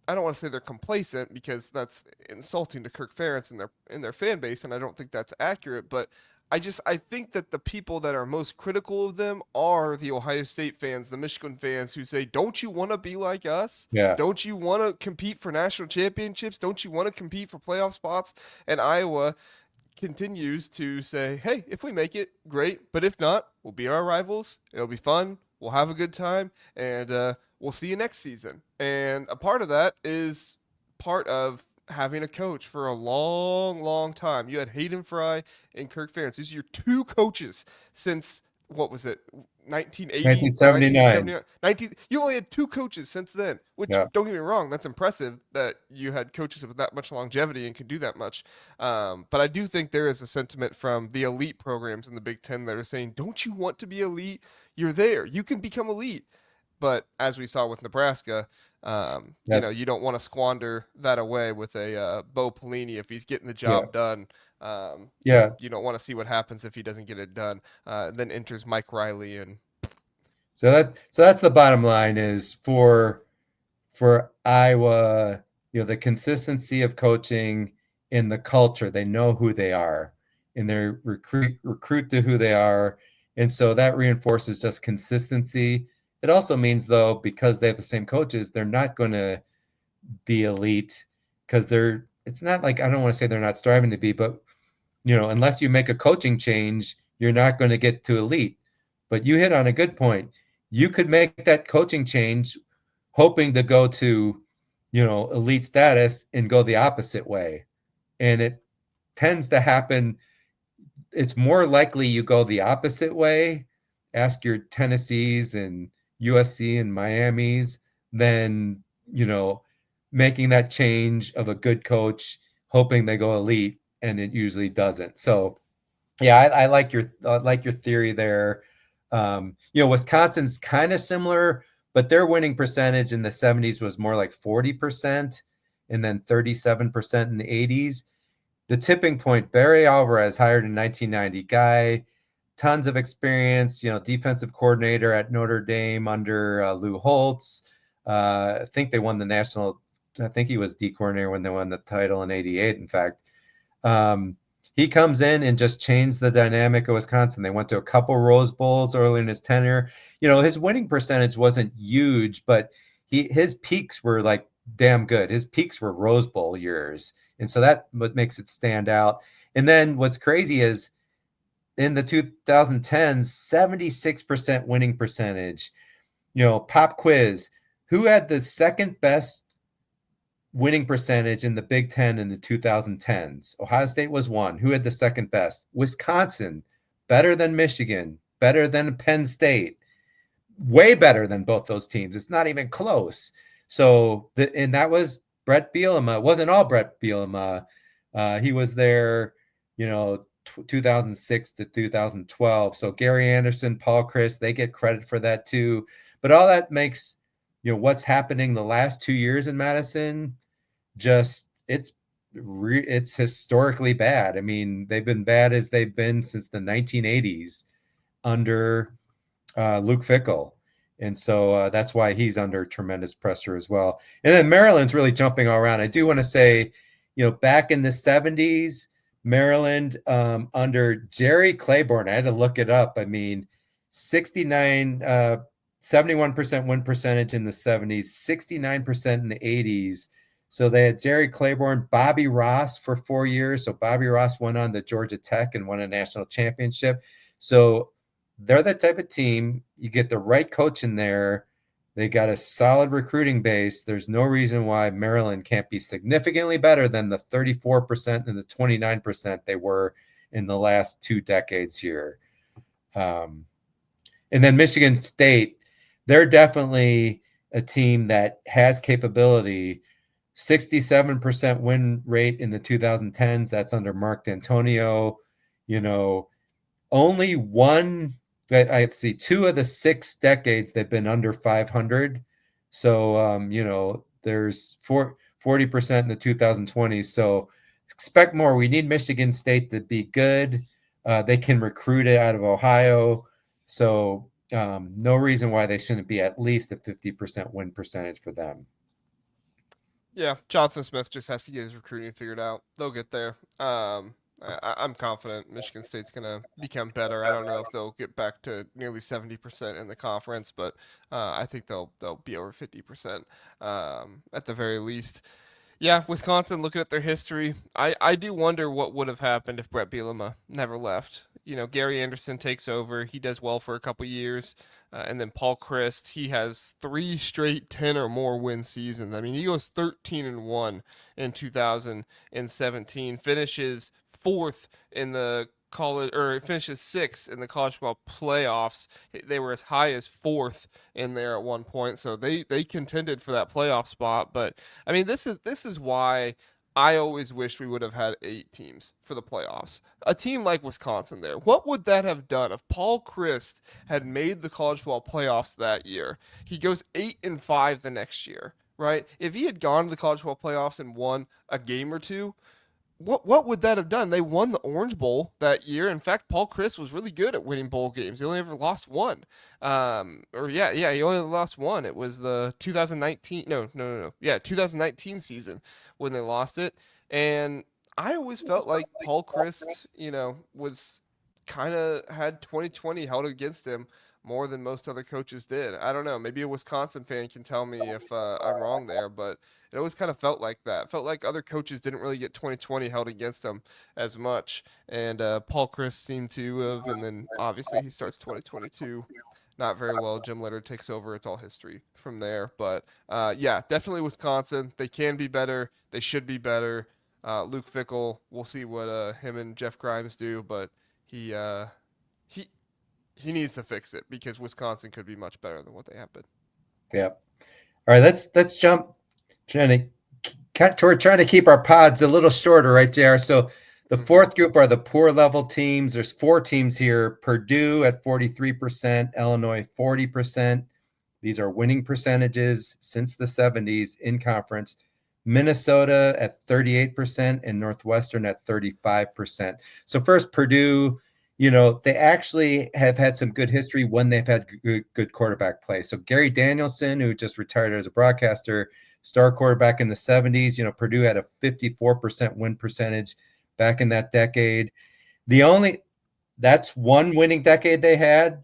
[SPEAKER 1] I don't want to say they're complacent because that's insulting to Kirk Ferentz and their fan base, and I don't think that's accurate. But I think that the people that are most critical of them are the Ohio State fans, the Michigan fans who say, "Don't you want to be like us?
[SPEAKER 2] Yeah.
[SPEAKER 1] Don't you want to compete for national championships? Don't you want to compete for playoff spots?" And Iowa continues to say, "Hey, if we make it, great. But if not, we'll beat our rivals. It'll be fun. We'll have a good time, and we'll see you next season." And a part of that is part of having a coach for a long, long time. You had Hayden Fry and Kirk Ferentz. These are your two coaches since, what was it, 1980 or
[SPEAKER 2] 1979.
[SPEAKER 1] 1979? You only had two coaches since then, which,
[SPEAKER 2] Yeah.
[SPEAKER 1] don't get me wrong, that's impressive that you had coaches with that much longevity and could do that much. But I do think there is a sentiment from the elite programs in the Big Ten that are saying, don't you want to be elite? You're there. You can become elite. But as we saw with Nebraska,
[SPEAKER 2] Yeah.
[SPEAKER 1] you don't want to squander that away with a Bo Pelini if he's getting the
[SPEAKER 2] Yeah.
[SPEAKER 1] job done.
[SPEAKER 2] Yeah.
[SPEAKER 1] You don't want to see what happens if he doesn't get it done. Then enters Mike Riley, and
[SPEAKER 2] So that's the bottom line is for Iowa, the consistency of coaching in the culture. They know who they are, and they recruit to who they are, and so that reinforces just consistency. It also means, though, because they have the same coaches, they're not going to be elite because it's not like, I don't want to say they're not striving to be, but unless you make a coaching change, you're not going to get to elite. But you hit on a good point. You could make that coaching change hoping to go to, elite status and go the opposite way. And it tends to happen. It's more likely you go the opposite way. Ask your Tennessees and USC and Miami's than, making that change of a good coach, hoping they go elite, and it usually doesn't. So, yeah, I like your theory there. Wisconsin's kind of similar, but their winning percentage in the 70s was more like 40% and then 37% in the 80s. The tipping point, Barry Alvarez, hired in 1990, guy, tons of experience, defensive coordinator at Notre Dame under Lou Holtz. I think they won the national, I think he was D coordinator when they won the title in 88, in fact. He comes in and just changed the dynamic of Wisconsin. They went to a couple Rose Bowls early in his tenure. His winning percentage wasn't huge, but his peaks were like damn good. His peaks were Rose Bowl years. And so that what makes it stand out. And then what's crazy is in the 2010s, 76% winning percentage. Pop quiz. Who had the second best winning percentage in the Big Ten in the 2010s? Ohio State was one. Who had the second best? Wisconsin, better than Michigan. better than Penn State, way better than both those teams. It's not even close. So, and that was Brett Bielema. It wasn't all Brett Bielema. He was there, 2006 to 2012. So Gary Anderson, Paul Chryst, they get credit for that too. But all that makes, what's happening the last 2 years in Madison, just it's historically bad. I mean, they've been bad as they've been since the 1980s under Luke Fickell. And so that's why he's under tremendous pressure as well. And then Maryland's really jumping all around. I do want to say, back in the 70s, Maryland under Jerry Claiborne, I had to look it up. I mean, 71% win percentage in the 70s, 69% in the 80s. So they had Jerry Claiborne, Bobby Ross for 4 years. So Bobby Ross went on to Georgia Tech and won a national championship. So they're the type of team, you get the right coach in there, they got a solid recruiting base. There's no reason why Maryland can't be significantly better than the 34% and the 29% they were in the last 2 decades here. And then Michigan State, they're definitely a team that has capability. 67% win rate in the 2010s. That's under Mark D'Antonio. Only one, I see 2 of the 6 decades they've been under 500. So, there's 40% in the 2020s. So expect more. We need Michigan State to be good. They can recruit it out of Ohio. So no reason why they shouldn't be at least a 50% win percentage for them.
[SPEAKER 1] Yeah, Johnson Smith just has to get his recruiting figured out. They'll get there. I'm confident Michigan State's going to become better. I don't know if they'll get back to nearly 70% in the conference, but I think they'll be over 50% at the very least. Yeah, Wisconsin, looking at their history, I do wonder what would have happened if Brett Bielema never left. Gary Anderson takes over. He does well for a couple years. And then Paul Chryst, he has 3 straight 10 or more win seasons. I mean, he goes 13-1 in 2017, finishes 4th in the college, or it finishes 6th in the college football playoffs. They were as high as 4th in there at one point, so they contended for that playoff spot. But I mean, this is why I always wish we would have had 8 teams for the playoffs. A team like Wisconsin there. What would that have done if Paul Chryst had made the college football playoffs that year? He goes 8-5 the next year, right? If he had gone to the college football playoffs and won a game or two, what would that have done? They won the Orange Bowl that year. In fact, Paul Chryst was really good at winning bowl games. He only ever lost one. He only lost one. It was the 2019. No. Yeah, 2019 season when they lost it. And I always felt like Paul Chryst, was kind of had 2020 held against him more than most other coaches did. I don't know. Maybe a Wisconsin fan can tell me if I'm wrong there, but it always kind of felt like that. It felt like other coaches didn't really get 2020 held against them as much, and Paul Chryst seemed to have. And then obviously he starts 2022 not very well. Jim Leonhard takes over. It's all history from there. But yeah, definitely Wisconsin. They can be better. They should be better. Luke Fickell, we'll see what him and Jeff Grimes do, but he needs to fix it because Wisconsin could be much better than what they have been.
[SPEAKER 2] Yeah. All right, let's jump. We're trying to keep our pods a little shorter, right, JR? So the 4th group are the poor level teams. There's 4 teams here. Purdue at 43%, Illinois 40%. These are winning percentages since the 70s in conference. Minnesota at 38% and Northwestern at 35%. So first, Purdue, they actually have had some good history when they've had good quarterback play. So Gary Danielson, who just retired as a broadcaster, star quarterback in the 70s. Purdue had a 54% win percentage back in that decade. That's one winning decade they had.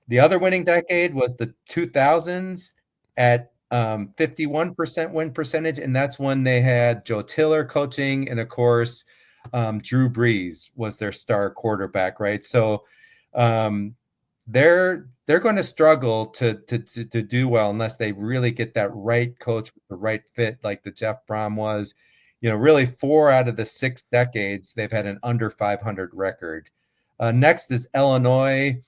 [SPEAKER 2] The other winning decade was the 2000s at 51% win percentage, and that's when they had Joe Tiller coaching, and of course, Drew Brees was their star quarterback, right? So they're going to struggle to do well unless they really get that right coach with the right fit, like the Jeff Brom was. Really 4 out of the 6 decades they've had an under 500 record. Next is Illinois.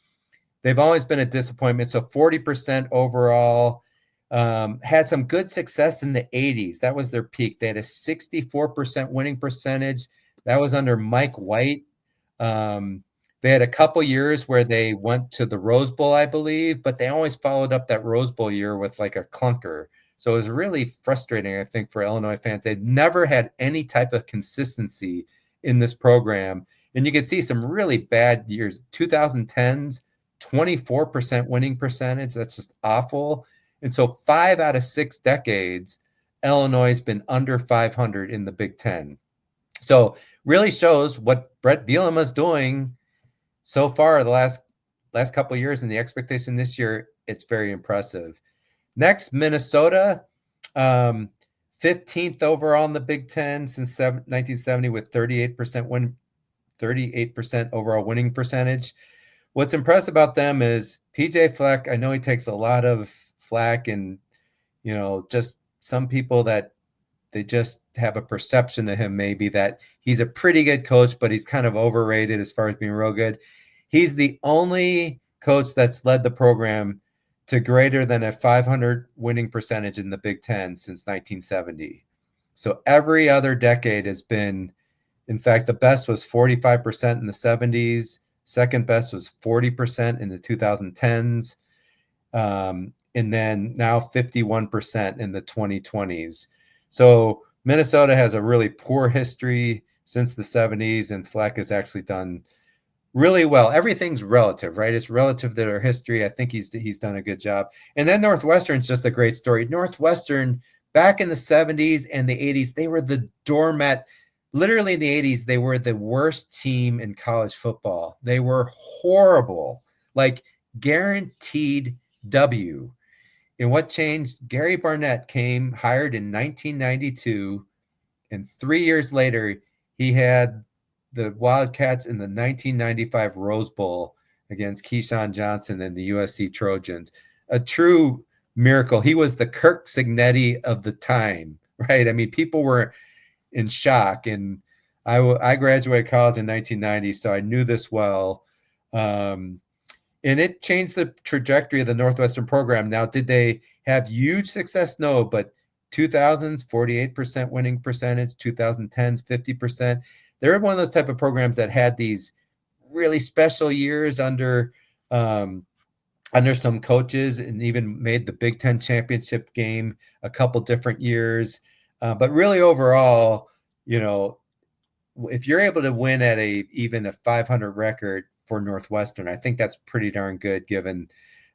[SPEAKER 2] they've always been a disappointment. So 40% overall. Had some good success in the 80s. That was their peak. They had a 64% winning percentage. That was under Mike White. They had a couple years where they went to the Rose Bowl, I believe, but they always followed up that Rose Bowl year with like a clunker. So it was really frustrating, I think, for Illinois fans. They'd never had any type of consistency in this program. And you could see some really bad years. 2010s, 24% winning percentage. That's just awful. And so 5 out of 6 decades, Illinois has been under 500 in the Big Ten. So really shows what Brett Bielema is doing so far the last couple of years, and the expectation this year, it's very impressive. Next, Minnesota, 15th overall in the Big Ten since 1970 with 38% overall winning percentage. What's impressive about them is PJ Fleck. I know he takes a lot of flack, and just some people that they just have a perception of him maybe that he's a pretty good coach, but he's kind of overrated as far as being real good. He's the only coach that's led the program to greater than a 500 winning percentage in the Big Ten since 1970. So every other decade has been, in fact, the best was 45% in the 70s. Second best was 40% in the 2010s. And then now 51% in the 2020s. So Minnesota has a really poor history since the 70s, and Fleck has actually done really well. Everything's relative, right? It's relative to their history. I think he's done a good job. And then Northwestern's just a great story. Northwestern, back in the 70s and the 80s, they were the doormat. Literally in the 80s, they were the worst team in college football. They were horrible, like guaranteed W. And what changed? Gary Barnett came, hired in 1992, and 3 years later, he had the Wildcats in the 1995 Rose Bowl against Keyshawn Johnson and the USC Trojans. A true miracle. He was the Kirk Cignetti of the time, right? I mean, people were in shock. And I graduated college in 1990, so I knew this well. And it changed the trajectory of the Northwestern program. Now, did they have huge success? No, but 2000s, 48% winning percentage, 2010s, 50%. They're one of those type of programs that had these really special years under some coaches, and even made the Big Ten championship game a couple different years. But really overall, if you're able to win at even a 500 record for Northwestern, I think that's pretty darn good given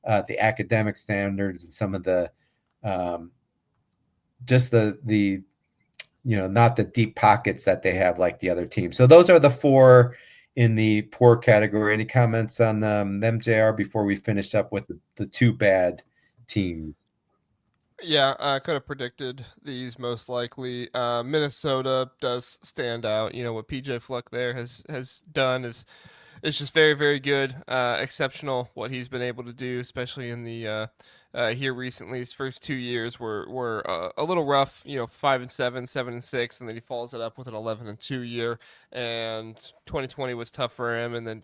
[SPEAKER 2] the academic standards and some of the just the not the deep pockets that they have like the other teams. So those are the 4 in the poor category. Any comments on them, JR, before we finish up with the 2 bad teams?
[SPEAKER 1] Yeah, I could have predicted these most likely. Minnesota does stand out. What PJ Fleck there has done is it's just very, very good, exceptional what he's been able to do, especially in the here recently. His first 2 years were a little rough, 5-7, 7-6, and then he follows it up with an 11-2 year. And 2020 was tough for him, and then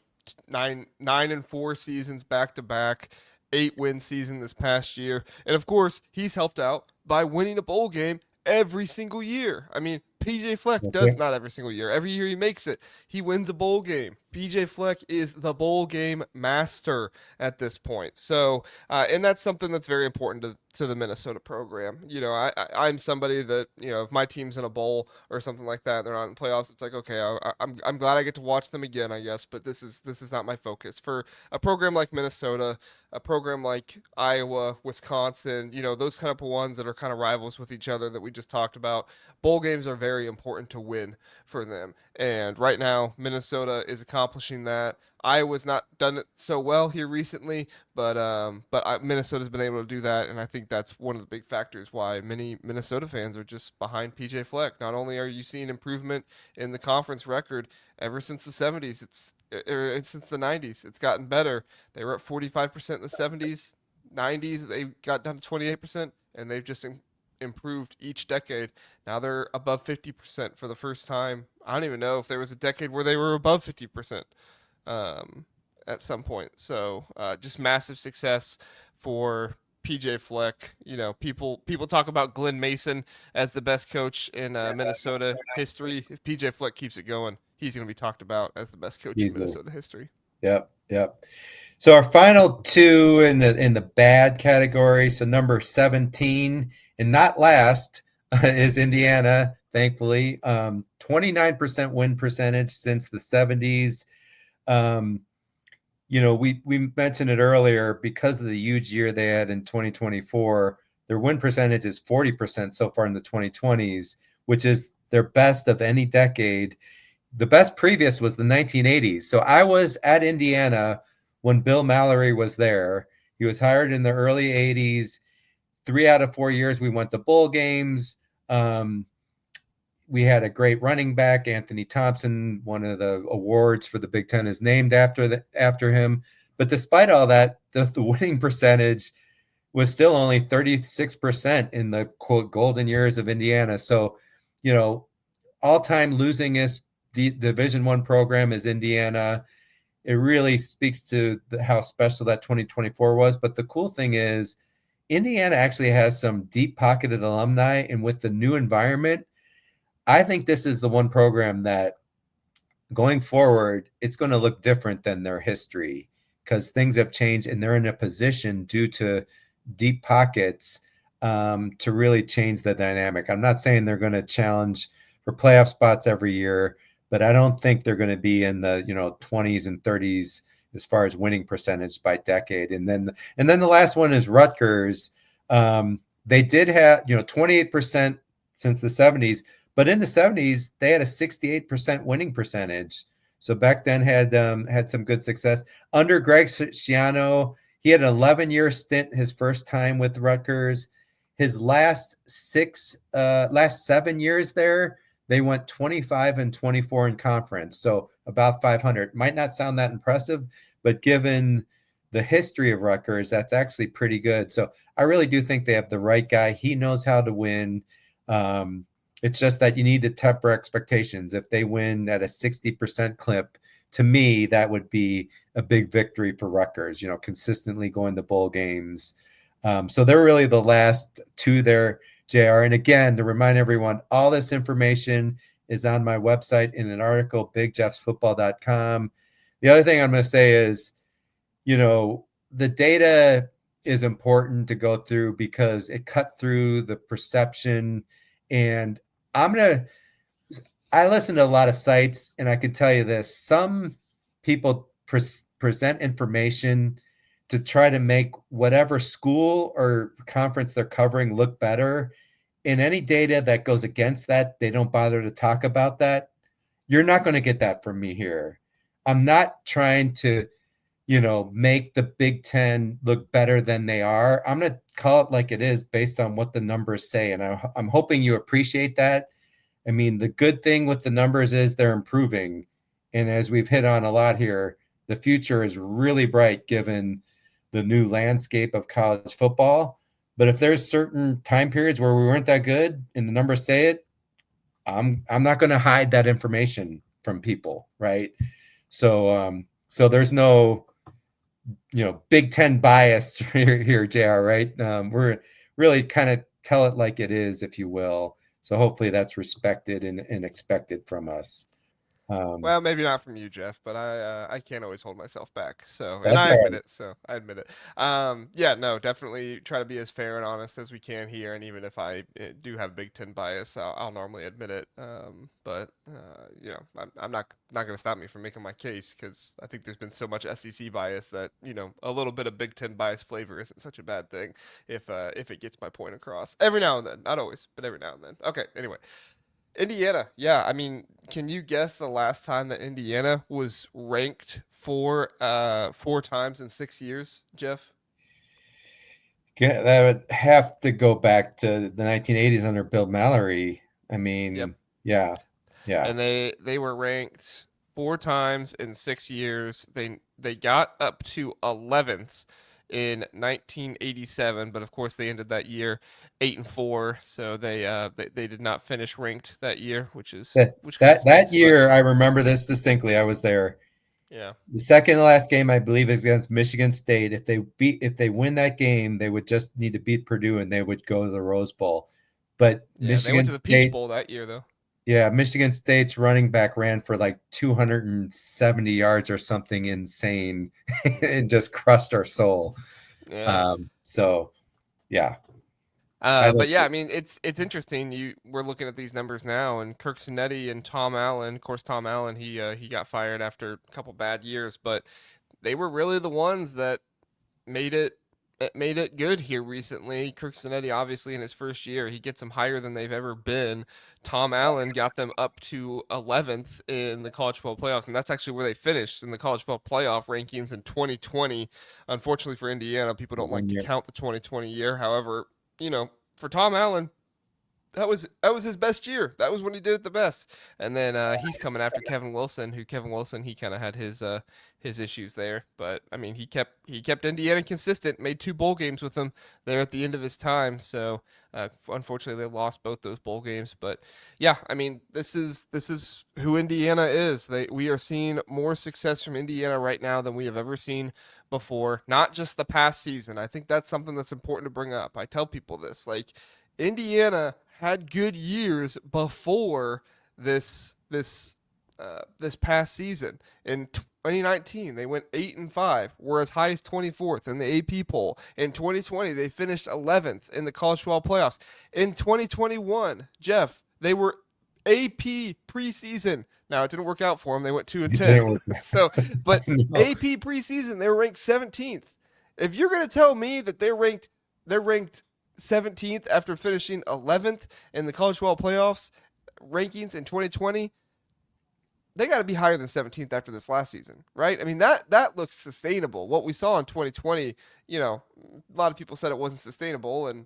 [SPEAKER 1] 9-4 seasons back to back. 8-win season this past year. And of course, he's helped out by winning a bowl game every single year. I mean, PJ Fleck does not every single year. Every year he makes it, he wins a bowl game. PJ Fleck is the bowl game master at this point. So, and that's something that's very important to the Minnesota program. I'm somebody that, if my team's in a bowl or something like that, and they're not in playoffs, it's like, okay, I'm glad I get to watch them again, I guess, but this is not my focus. For a program like Minnesota, a program like Iowa, Wisconsin, those kind of ones that are kind of rivals with each other that we just talked about, bowl games are very important to win for them. And right now, Minnesota is accomplishing that. Iowa's not done it so well here recently, but Minnesota's been able to do that, and I think that's one of the big factors why many Minnesota fans are just behind PJ Fleck. Not only are you seeing improvement in the conference record ever since the 70s, since the 90s, it's gotten better. They were at 45% in the 70s, 90s, they got down to 28%, and they've just improved each decade. Now they're above 50% for the first time. I don't even know if there was a decade where they were above 50%. at some point. So just massive success for PJ Fleck. People talk about Glenn Mason as the best coach in Minnesota history. If PJ Fleck keeps it going, he's going to be talked about as the best coach in
[SPEAKER 2] Easily.
[SPEAKER 1] Minnesota history.
[SPEAKER 2] Yep. So our final two in the bad category. So number 17 and not last is Indiana. Thankfully, 29% win percentage since the 70s. We mentioned it earlier, because of the huge year they had in 2024. Their win percentage is 40% so far in the 2020s, which is their best of any decade. The best previous was the 1980s. So I was at Indiana when Bill Mallory was there. He was hired in the early 80s. 3 out of 4 years we went to bowl games. We had a great running back, Anthony Thompson. One of the awards for the Big Ten is named after him. But despite all that, the winning percentage was still only 36% in the quote golden years of Indiana. So, all-time losingest Division I program is Indiana. It really speaks to how special that 2024 was. But the cool thing is, Indiana actually has some deep-pocketed alumni, and with the new environment, I think this is the one program that going forward, it's going to look different than their history, because things have changed and they're in a position due to deep pockets to really change the dynamic. I'm not saying they're going to challenge for playoff spots every year, but I don't think they're going to be in the 20s and 30s as far as winning percentage by decade. And then the last one is Rutgers. They did have 28% since the 70s. But in the 70s, they had a 68% winning percentage. So back then had some good success. Under Greg Schiano, he had an 11-year stint his first time with Rutgers. His last 7 years there, they went 25-24 in conference. So about 500. Might not sound that impressive, but given the history of Rutgers, that's actually pretty good. So I really do think they have the right guy. He knows how to win. It's just that you need to temper expectations. If they win at a 60% clip, to me, that would be a big victory for Rutgers, consistently going to bowl games. So they're really the last two there, JR. And again, to remind everyone, all this information is on my website in an article, bigjeffsfootball.com. The other thing I'm going to say is, the data is important to go through because it cut through the perception. And I listen to a lot of sites, and I can tell you this: some people present information to try to make whatever school or conference they're covering look better. And any data that goes against that, they don't bother to talk about that. You're not going to get that from me here. I'm not trying to, make the Big Ten look better than they are. I'm going to call it like it is based on what the numbers say. And I'm hoping you appreciate that. I mean, the good thing with the numbers is they're improving. And as we've hit on a lot here, the future is really bright given the new landscape of college football. But if there's certain time periods where we weren't that good and the numbers say it, I'm not going to hide that information from people, right? So there's no Big Ten bias here, JR, right? We're really kind of tell it like it is, if you will. So hopefully that's respected and expected from us.
[SPEAKER 1] Well, maybe not from you, Jeff, but I can't always hold myself back. So, and
[SPEAKER 2] That's
[SPEAKER 1] I
[SPEAKER 2] all
[SPEAKER 1] admit
[SPEAKER 2] right.
[SPEAKER 1] it. So I admit it. Yeah, no, definitely try to be as fair and honest as we can here. And even if I do have Big Ten bias, I'll normally admit it. But I'm not going to stop me from making my case because I think there's been so much SEC bias that a little bit of Big Ten bias flavor isn't such a bad thing if it gets my point across every now and then. Not always, but every now and then. Okay. Anyway. Indiana, yeah. I mean, can you guess the last time that Indiana was ranked four times in 6 years, Jeff?
[SPEAKER 2] Yeah, that would have to go back to the 1980s under Bill Mallory. I
[SPEAKER 1] Yep.
[SPEAKER 2] mean, yeah.
[SPEAKER 1] And they were ranked 4 times in 6 years. They got up to 11th in 1987, but of course they ended that year 8-4. So they did not finish ranked that year, which
[SPEAKER 2] That
[SPEAKER 1] kind of
[SPEAKER 2] that
[SPEAKER 1] stinks. But
[SPEAKER 2] year, I remember this distinctly. I was there.
[SPEAKER 1] Yeah.
[SPEAKER 2] The second to last game, I believe, is against Michigan State. If they win that game, they would just need to beat Purdue and they would go to the Rose Bowl. But
[SPEAKER 1] Yeah, they went
[SPEAKER 2] Michigan
[SPEAKER 1] to the Peach
[SPEAKER 2] State,
[SPEAKER 1] Bowl that year though.
[SPEAKER 2] yeah, Michigan State's running back ran for like 270 yards or something insane and just crushed our soul.
[SPEAKER 1] Yeah.
[SPEAKER 2] So yeah, I
[SPEAKER 1] But
[SPEAKER 2] like
[SPEAKER 1] yeah, I
[SPEAKER 2] it.
[SPEAKER 1] mean, it's interesting. We're looking at these numbers now, and Kirk Cinetti and Tom Allen. Of course, Tom Allen he got fired after a couple bad years, but they were really the ones that made it good here recently. Kirk Cinetti, obviously, in his first year, he gets them higher than they've ever been. Tom Allen got them up to 11th in the college football playoffs, and that's actually where they finished in the college football playoff rankings in 2020. Unfortunately for Indiana, people don't like
[SPEAKER 2] One
[SPEAKER 1] to
[SPEAKER 2] year.
[SPEAKER 1] count the 2020 year. However, for Tom Allen, that was his best year. That was when he did it the best. And then he's coming after Kevin Wilson, who Kevin Wilson he kind of had his issues there, but I mean he kept Indiana consistent. Made two bowl games with them there at the end of his time. So unfortunately they lost both those bowl games. But yeah, I mean this is who Indiana is. We are seeing more success from Indiana right now than we have ever seen before. Not just the past season. I think that's something that's important to bring up. I tell people this like. Indiana had good years before this past season. In 2019, they went 8-5, were as high as 24th in the AP poll. In 2020, they finished 11th in the college football playoffs. In 2021, Jeff, they were AP preseason. Now it didn't work out for them. They went 2 and
[SPEAKER 2] It
[SPEAKER 1] 10.
[SPEAKER 2] didn't work.
[SPEAKER 1] So, but
[SPEAKER 2] No.
[SPEAKER 1] AP preseason, they were ranked 17th. If you're going to tell me that they're ranked 17th after finishing 11th in the college football playoffs rankings in 2020, they got to be higher than 17th after this last season, right? I mean that looks sustainable. What we saw in 2020, a lot of people said it wasn't sustainable, and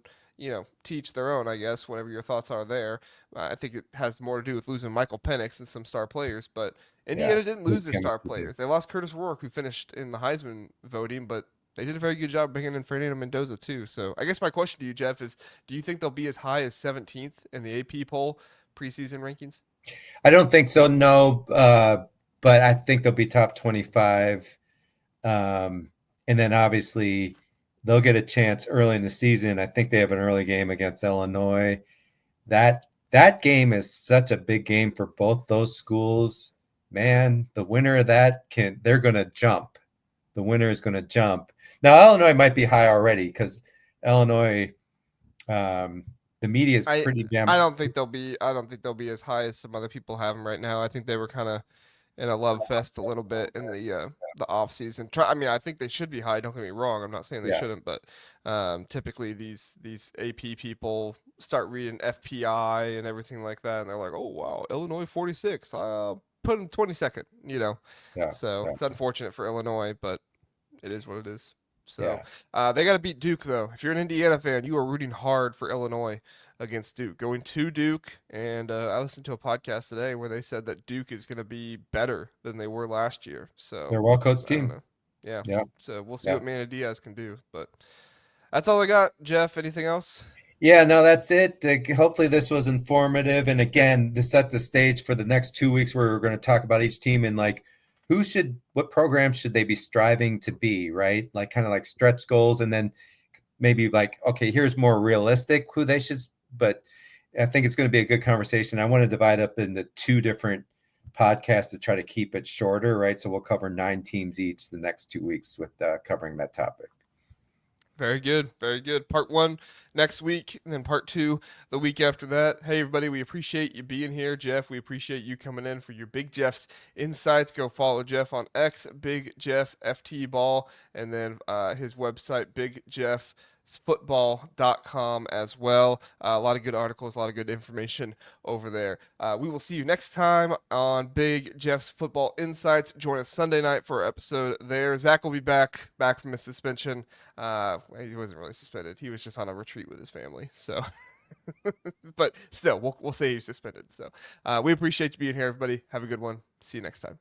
[SPEAKER 1] teach their own, I guess. Whatever your thoughts are there, I think it has more to do with losing Michael Penix and some star players. But
[SPEAKER 2] Yeah,
[SPEAKER 1] Indiana didn't lose
[SPEAKER 2] his
[SPEAKER 1] their star
[SPEAKER 2] chemistry did.
[SPEAKER 1] players. They lost Curtis Rourke, who finished in the Heisman voting, but they did a very good job bringing in Fernando Mendoza too. So I guess my question to you, Jeff, is: do you think they'll be as high as 17th in the AP poll preseason rankings?
[SPEAKER 2] I don't think so. No, but I think they'll be top 25. And then obviously they'll get a chance early in the season. I think they have an early game against Illinois. That game is such a big game for both those schools. Man, the winner of that they're going to jump. The winner is going to jump. Now Illinois might be high already because Illinois, the media is
[SPEAKER 1] I
[SPEAKER 2] pretty
[SPEAKER 1] I
[SPEAKER 2] damn.
[SPEAKER 1] don't think they'll be as high as some other people have them right now. I think they were kind of in a love fest a little bit in the off season. I mean, I think they should be high. Don't get me wrong. I'm not saying they
[SPEAKER 2] Yeah,
[SPEAKER 1] shouldn't, but typically these AP people start reading FPI and everything like that, and they're like, "Oh wow, Illinois 46. Put them 22nd."
[SPEAKER 2] yeah,
[SPEAKER 1] So
[SPEAKER 2] yeah,
[SPEAKER 1] it's unfortunate for Illinois, but it is what it is. So
[SPEAKER 2] yeah.
[SPEAKER 1] they got to beat Duke, though. If you're an Indiana fan, you are rooting hard for Illinois against Duke. Going to Duke, and I listened to a podcast today where they said that Duke is going to be better than they were last year.
[SPEAKER 2] They're
[SPEAKER 1] So
[SPEAKER 2] a well-coached
[SPEAKER 1] I don't
[SPEAKER 2] team.
[SPEAKER 1] know. Yeah.
[SPEAKER 2] Yeah,
[SPEAKER 1] So we'll see
[SPEAKER 2] yeah.
[SPEAKER 1] what Manny Diaz can do. But that's all I got, Jeff. Anything else?
[SPEAKER 2] Yeah, no, that's it. Hopefully, this was informative. And again, to set the stage for the next 2 weeks, where we're going to talk about each team and like what programs should they be striving to be, right? Like kind of like stretch goals, and then maybe like, okay, here's more realistic who they should. But I think it's going to be a good conversation. I want to divide up into two different podcasts to try to keep it shorter, right? So we'll cover 9 teams each the next 2 weeks with covering that topic.
[SPEAKER 1] Very good. Very good. Part one next week, and then part two the week after that. Hey, everybody, we appreciate you being here. Jeff, we appreciate you coming in for your Big Jeff's insights. Go follow Jeff on X, Big Jeff FT Ball, and then his website, bigjeffsfootball.com as well. A lot of good articles, a lot of good information over there. We will see you next time on Big Jeff's Football Insights. Join us Sunday night for our episode there. Zach will be back from his suspension. He wasn't really suspended. He was just on a retreat with his family. So, but still, we'll say he's suspended. So, we appreciate you being here, everybody. Have a good one. See you next time.